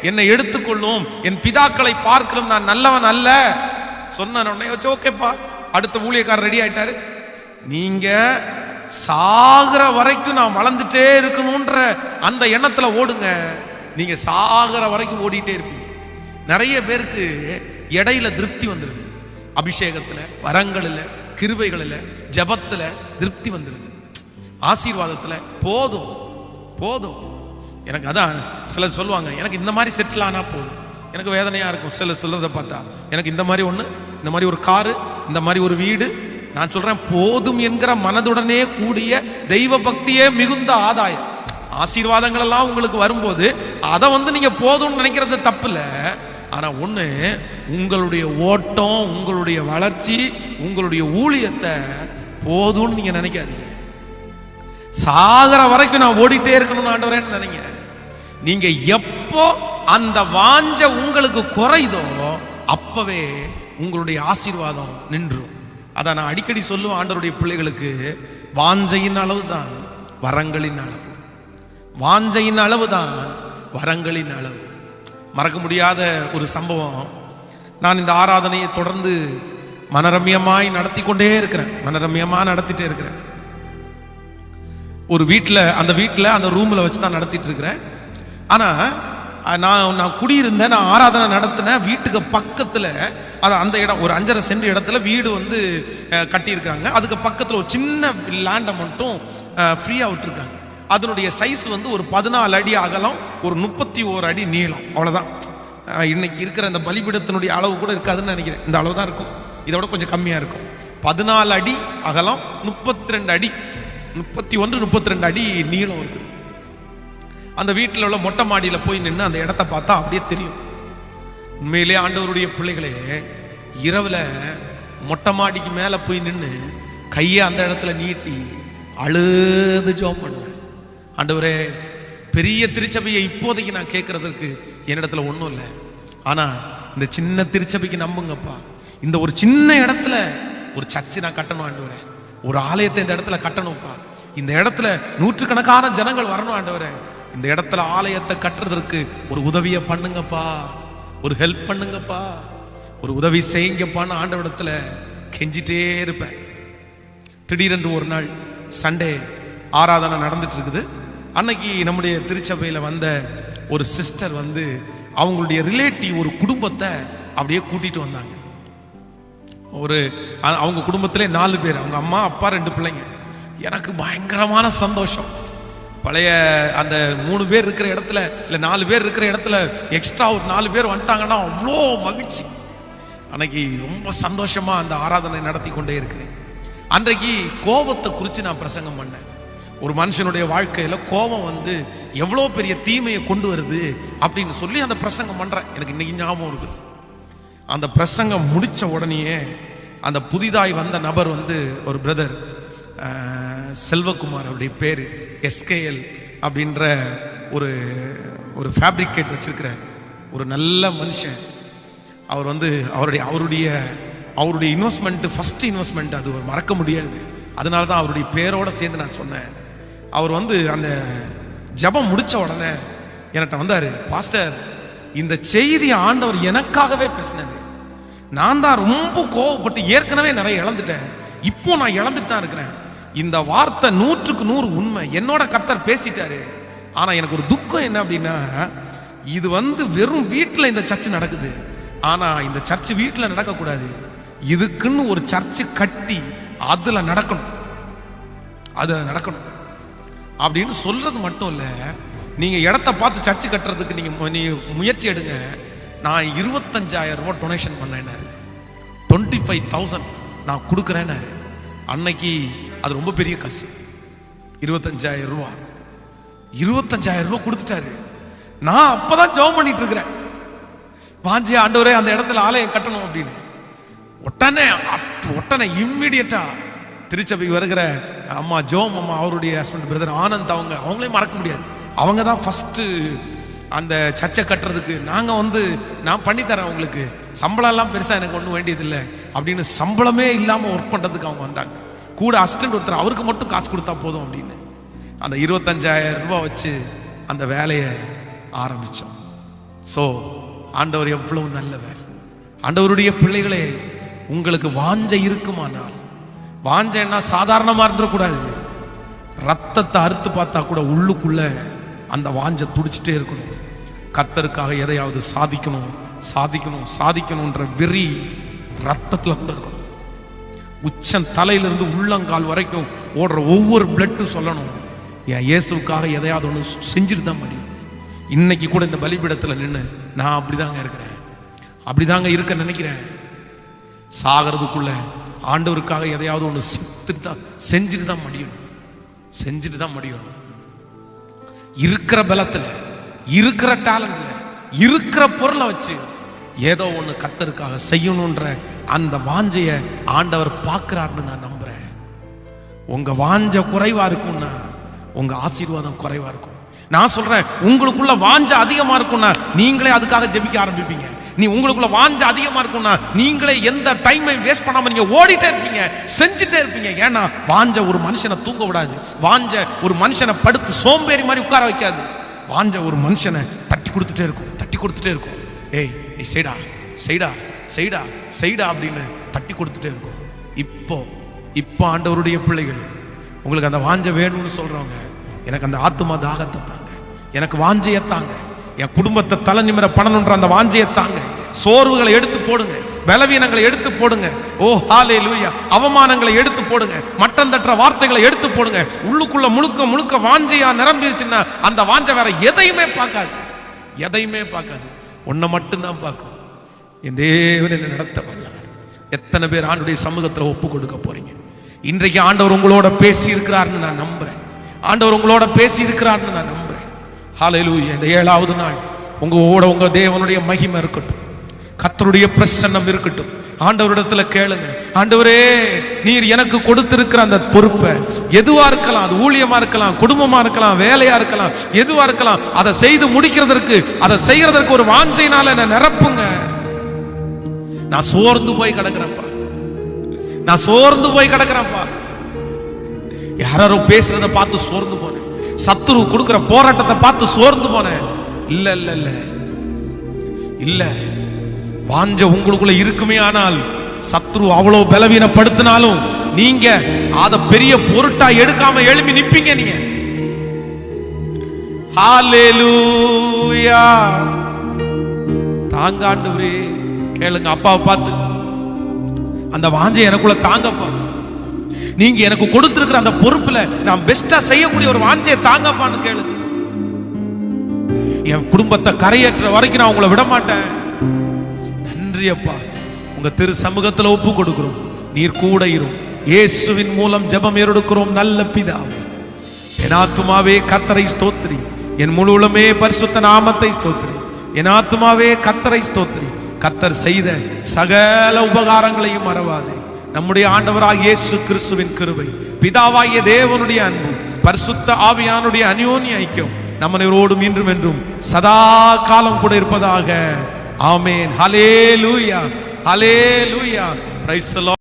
என்னை எடுத்துக்கொள்ளும், என் பிதாக்களை பார்க்கலும் நான் நல்லவன் அல்ல சொன்ன உடனே ஓகேப்பா, அடுத்த ஊழியக்காரர் ரெடி ஆயிட்டாரு. நீங்க சாகிற வரைக்கும் நான் வளர்ந்துட்டே இருக்கணும்ன்ற அந்த எண்ணத்துல ஓடுங்க. நீங்க சாகிற வரைக்கும் ஓடிட்டே இருப்பீங்க. நிறைய பேருக்கு இடையில திருப்தி வந்துருது. அபிஷேகத்துல, வரங்களில், கிருபைகளில், ஜபத்துல திருப்தி வந்துருது. ஆசீர்வாதத்துல போதும் போதும் எனக்கு. அதான் சிலர் சொல்லுவாங்க, எனக்கு இந்த மாதிரி செட்டில் ஆனா போதும். எனக்கு வேதனையா இருக்கும் சிலர் சொல்றதை பார்த்தா. எனக்கு இந்த மாதிரி ஒன்று, இந்த மாதிரி ஒரு காரு, இந்த மாதிரி ஒரு வீடு. நான் சொல்றேன், போதும் என்கிற மனதுடனே கூடிய தெய்வ பக்தியே மிகுந்த ஆதாயம். ஆசீர்வாதங்கள் எல்லாம் உங்களுக்கு வரும்போது அதை வந்து நீங்க போதும்னு நினைக்கிறது தப்பு இல்லை. ஆனா ஒண்ணு, உங்களுடைய ஓட்டம், உங்களுடைய வளர்ச்சி, உங்களுடைய ஊழியத்தை போதும்னு நீங்க நினைக்காதீங்க. சாகர வரைக்கும் நான் ஓடிட்டே இருக்கணும்னு ஆண்டவரேன்னு நினைங்க. நீங்க எப்போ அந்த வாஞ்ச உங்களுக்கு குறைதோ அப்பவே உங்களுடைய ஆசீர்வாதம் நின்றும். அதான் நான் அடிக்கடி சொல்லுவேன் ஆண்டவருடைய பிள்ளைகளுக்கு, வாஞ்சையின் அளவு தான் வரங்களின் அளவு. வாஞ்சையின் அளவு தான் வரங்களின் அளவு. மறக்க முடியாத ஒரு சம்பவம். நான் இந்த ஆராதனையை தொடர்ந்து மனரம்யமாய் நடத்தி கொண்டே இருக்கிறேன், மனரம்யமா நடத்திட்டே இருக்கிறேன். ஒரு வீட்டில், அந்த வீட்டில் அந்த ரூமில் வச்சு தான் நடத்திட்டு இருக்கிறேன். ஆனால் நான் குடியிருந்தேன், நான் ஆராதனை நடத்தினேன். வீட்டுக்கு பக்கத்தில் அது அந்த இடம் ஒரு 5.5 சென்ட் இடத்துல வீடு வந்து கட்டியிருக்காங்க. அதுக்கு பக்கத்தில் ஒரு சின்ன லேண்டை மட்டும் ஃப்ரீயாக விட்டுருக்காங்க. அதனுடைய சைஸ் வந்து ஒரு 14 அடி அகலம், ஒரு 31 அடி நீளம். அவ்வளோதான். இன்னைக்கு இருக்கிற அந்த பலிபீடத்தினுடைய அளவு கூட இருக்காதுன்னு நினைக்கிறேன். இந்த அளவு தான் இருக்கும், இதோட கொஞ்சம் கம்மியாக இருக்கும். 14 அடி அகலம், 32 அடி, 31, 32 அடி நீளம் இருக்குது. அந்த வீட்டில் உள்ள மொட்டை மாடியில் போய் நின்று அந்த இடத்த பார்த்தா அப்படியே தெரியும். உண்மையிலே ஆண்டவருடைய பிள்ளைகளே, இரவுல மொட்டை மாடிக்கு மேலே போய் நின்று கையை அந்த இடத்துல நீட்டி அழுது ஜெபம் பண்ணுவேன். ஆண்டவரே, பெரிய திருச்சபையை இப்போதைக்கு நான் கேட்கறதுக்கு என்னிடத்துல ஒன்றும் இல்லை. ஆனால் இந்த சின்ன திருச்சபைக்கு நம்புங்கப்பா. இந்த ஒரு சின்ன இடத்துல ஒரு சர்ச்சு நான் கட்டணும் ஆண்டவரே, ஒரு ஆலயத்தை இந்த இடத்துல கட்டணும்ப்பா. இந்த இடத்துல நூற்றுக்கணக்கான ஜனங்கள் வரணும் ஆண்டவரே. இந்த இடத்துல ஆலயத்தை கட்டுறதற்கு ஒரு உதவியை பண்ணுங்கப்பா, ஒரு ஹெல்ப் பண்ணுங்கப்பா, ஒரு உதவி செய்யுங்கப்பான்னு ஆண்டவரிடத்துல கெஞ்சிட்டே இருப்பேன். திடீரென்று ஒரு நாள் சண்டே ஆராதனை நடந்துட்டு இருக்குது. அன்னைக்கு நம்முடைய திருச்சபையில் வந்த ஒரு சிஸ்டர் வந்து அவங்களுடைய ரிலேட்டிவ் ஒரு குடும்பத்தை அப்படியே கூட்டிட்டு வந்தாங்க. அவங்க குடும்பத்திலே 4 பேர், அவங்க அம்மா, அப்பா, 2 பிள்ளைங்க. எனக்கு பயங்கரமான சந்தோஷம். பழைய அந்த 3 பேர் இருக்கிற இடத்துல, இல்லை 4 பேர் இருக்கிற இடத்துல எக்ஸ்ட்ரா ஒரு 4 பேர் வந்துட்டாங்கன்னா அவ்வளோ மகிழ்ச்சி. அன்னைக்கு ரொம்ப சந்தோஷமா அந்த ஆராதனை நடத்தி கொண்டே இருக்கிறேன். அன்றைக்கு கோபத்தை குறித்து நான் பிரசங்கம் பண்ணேன். ஒரு மனுஷனுடைய வாழ்க்கையில கோபம் வந்து எவ்வளோ பெரிய தீமையை கொண்டு வருது அப்படின்னு சொல்லி அந்த பிரசங்கம் பண்றேன். எனக்கு இன்னைக்கு ஞாபகம் இருக்கு. அந்த பிரசங்கம் முடிச்ச உடனேயே அந்த புதிதாய் வந்த நபர் வந்து ஒரு பிரதர், செல்வகுமார், அவருடைய பேர் எஸ்கேஎல் அப்படின்ற ஒரு ஃபேப்ரிகேட் வச்சிருக்கிறார். ஒரு நல்ல மனுஷன். அவர் வந்து அவருடைய இன்வெஸ்ட்மெண்ட், ஃபர்ஸ்ட் இன்வெஸ்ட்மெண்ட், அது மறக்க முடியாது. அதனால தான் அவருடைய பேரோட சேர்ந்து நான் சொன்னேன். அவர் வந்து அந்த ஜெபம் முடிச்ச உடனே என்கிட்ட வந்தாரு, பாஸ்டர் இந்த செய்தி ஆண்டவர் எனக்காகவே பேசினாரு. நான் தான் ரொம்ப கோவப்பட்டு ஏற்கனவே நிறைய இழந்துட்டேன், இப்போ நான் இழந்துட்டு தான் இருக்கிறேன். இந்த வார்த்தை 100க்கு 100 உண்மை. என்னோட கர்த்தர் பேசிட்டாரு. ஆனா எனக்கு ஒரு துக்கம் என்ன அப்படின்னா, இது வெறும் வீட்டில் இந்த சர்ச் நடக்குது. ஆனா இந்த சர்ச் வீட்டில் நடக்கக்கூடாது. இதுக்குன்னு ஒரு சர்ச் கட்டி அதுல நடக்கணும் அப்படின்னு சொல்றது மட்டும் இல்ல, நீங்க இடத்த பார்த்து சர்ச் கட்டுறதுக்கு நீங்க முயற்சி எடுங்க. நான் 25,000 ரூபாய் டொனேஷன் பண்ணேன்னாரு. 25,000 நான் கொடுக்குறேன்னாரு. அன்னைக்கு அது ரொம்ப பெரிய காசு. 25,000 ரூபாய் 25,000 ரூபாய் கொடுத்துட்டாரு. நான் அப்பதான் ஜெபம் பண்ணிட்டு இருக்கிறேன், வாஞ்சி ஆண்டவரே அந்த இடத்துல ஆலயம் கட்டணும் அப்படின்னு. உடனே இம்மிடியட்டா திருச்சபைக்கு வருகிற அம்மா ஜோம் அம்மா, அவருடைய ஹஸ்பண்ட் பிரதர் ஆனந்த், அவங்களையும் மறக்க முடியாது. அவங்க தான் ஃபர்ஸ்ட் அந்த சர்ச்சை கட்டுறதுக்கு நான் பண்ணித்தரேன், உங்களுக்கு சம்பளம் எல்லாம் பெருசா எனக்கு ஒன்றும் வேண்டியதில்லை அப்படின்னு சம்பளமே இல்லாமல் ஒர்க் பண்ணுறதுக்கு அவங்க வந்தாங்க. கூட அசிஸ்டன்ட் ஒருத்தர், அவருக்கு மட்டும் காசு கொடுத்தா போதும் அப்படின்னு அந்த 25,000 ரூபாய் வச்சு அந்த வேலையை ஆரம்பித்தோம். ஸோ ஆண்டவர் எவ்வளவு நல்லவர். ஆண்டவருடைய பிள்ளைகளே, உங்களுக்கு வாஞ்சை இருக்குமானால், வாஞ்சைன்னா சாதாரணமாக இருந்துடக்கூடாது. ரத்தத்தை அறுத்து பார்த்தா கூட உள்ளுக்குள்ள அந்த வாஞ்சை துடிச்சிட்டே இருக்கணும். கர்த்தருக்காக எதையாவது சாதிக்கணும்ன்ற வெறி ரத்தத்தில் கூட இருக்கணும். உச்சம் தலையிலிருந்து உள்ளங்கால் வரைக்கும் ஓடுற ஒவ்வொரு பிளட்டும் சொல்லணும், என் இயேசுக்காக எதையாவது ஒன்று செஞ்சுட்டு தான் முடியும். இன்னைக்கு கூட இந்த பலிபீடத்தில் நின்று நான் அப்படிதாங்க இருக்க நினைக்கிறேன். சாகிறதுக்குள்ள ஆண்டவருக்காக எதையாவது ஒன்று செஞ்சுட்டு தான் முடியும். இருக்கிற பலத்துல, இருக்கிற டேலண்ட்ல, இருக்கிற பொருளை வச்சு ஏதோ ஒன்று கர்த்தருக்காக செய்யணுன்ற அந்த வாஞ்சைய ஆண்டவர் பார்க்கிறார்னு நான் நம்புறேன். உங்க வாஞ்சை குறைவா இருக்கும்னா உங்க ஆசீர்வாதம் குறைவா இருக்கும். நான் சொல்றேன், உங்களுக்குள்ள வாஞ்சை அதிகமா இருக்கும்னா நீங்களே அதுக்காக ஜெபிக்க ஆரம்பிப்பீங்க. உங்களுக்குள்ள வாஞ்சை அதிகமா இருக்கும்னா நீங்களே எந்த டைமை வேஸ்ட் பண்ணாம நீங்க ஓடிட்டே இருப்பீங்க, செஞ்சுட்டே இருப்பீங்க. ஏன்னா வாஞ்சை ஒரு மனுஷனை தூங்க விடாது. வாஞ்சை ஒரு மனுஷனை படுத்து சோம்பேறி மாதிரி உட்கார வைக்காது. வாஞ்சை ஒரு மனுஷனை தட்டி கொடுத்துட்டே இருக்கும். ஏய் நீ செய்டா அப்படின்னு தட்டி கொடுத்துட்டே இருக்கும். இப்போ ஆண்டவருடைய பிள்ளைகள், உங்களுக்கு அந்த வாஞ்சை வேணும்னு சொல்றவங்க, எனக்கு அந்த ஆத்துமா தாகத்தை தாங்க, எனக்கு வாஞ்சையை தாங்க, என் குடும்பத்தை தலை நிமிர பண்ணணுன்ற அந்த வாஞ்சையை தாங்க. சோர்வுகளை எடுத்து போடுங்க, பலவீனங்களை எடுத்து போடுங்க. ஓ ஹல்லேலூயா. அவமானங்களை எடுத்து போடுங்க, மட்டம் தட்டுற வார்த்தைகளை எடுத்து போடுங்க. உள்ளுக்குள்ள முழுக்க வாஞ்சையா நிரம்பிடுச்சுன்னா அந்த வாஞ்சை வேற எதையுமே பார்க்காது. ஒன்னை மட்டும்தான் பார்க்கும், என் தேவன் என்ன நடத்த வல்லவர். எத்தனை பேர் ஆண்டவருடைய சமூகத்தில் ஒப்பு கொடுக்க போறீங்க? இன்றைக்கு ஆண்டவர் உங்களோட பேசி இருக்கிறார்னு நான் நம்புறேன். ஹல்லேலூயா. இந்த 7வது நாள் உங்க தேவனுடைய மகிமை இருக்கட்டும், கர்த்தருடைய பிரசன்னம் இருக்கட்டும். ஆண்டவரிடத்துல கேளுங்க, ஆண்டவரே நீர் எனக்கு கொடுத்திருக்கிற அந்த பொறுப்பை, எதுவா இருக்கலாம், அது ஊழியமா இருக்கலாம், குடும்பமா இருக்கலாம், வேலையா இருக்கலாம், எதுவா இருக்கலாம், அதை செய்து முடிக்கிறதற்கு, அதை செய்யறதற்கு ஒரு வாஞ்சையினால என்ன நிரப்புங்க. நான் சோர்ந்து போய் கிடக்கிறேன்ப்பா. யாரோ பேசுறத பார்த்து சோர்ந்து போனேன், சத்துரு கொடுக்கிற போராட்டத்தை பார்த்து சோர்ந்து போனேன். இல்ல வாஞ்ச உங்களுக்குள்ள இருக்குமே, ஆனால் சத்துரு அவ்வளவு பலவீனப்படுத்தினாலும் நீங்க அத பெரிய பொருட்டா எடுக்காம எழுப்பி நிப்பீங்க. நீங்க ஹல்லேலூயா. தாங்க ஆண்டவரே, கேளுங்க அப்பாவை பார்த்து, அந்த வாஞ்சை எனக்குள்ள தாங்கப்பா. நீங்க எனக்கு கொடுத்திருக்கிற அந்த பொறுப்புல நான் பெஸ்டா செய்யக்கூடிய ஒரு வாஞ்சையை தாங்கப்பான்னு கேளுங்க. என் குடும்பத்தை கரையேற்ற வரைக்கும் நான் உங்களை விட மாட்டேன். நன்றி அப்பா, உங்க திரு சமூகத்துல ஒப்பு கொடுக்கிறோம். நீர் கூட இரும். இயேசுவின் மூலம் ஜெபம் ஏறெடுக்கிறோம் நல்ல பிதாவே. என் ஆத்துமாவே கர்த்தரை ஸ்தோத்திரி, என் முழு உள்ளமே பரிசுத்த நாமத்தை ஸ்தோத்திரி. என் ஆத்துமாவே கர்த்தரை ஸ்தோத்திரி. கர்த்தர் செய்த சகல உபகாரங்களையும் மறவாதே. நம்முடைய ஆண்டவராகிய இயேசு கிறிஸ்துவின் கிருபை, பிதாவாகிய தேவனுடைய அன்பு, பரிசுத்த ஆவியானுடைய அந்யோன்ய ஐக்கியம் நம்மனோடும் இன்றும் என்றும் சதா காலம் கூட இருப்பதாக. Amen. Hallelujah. Praise the Lord.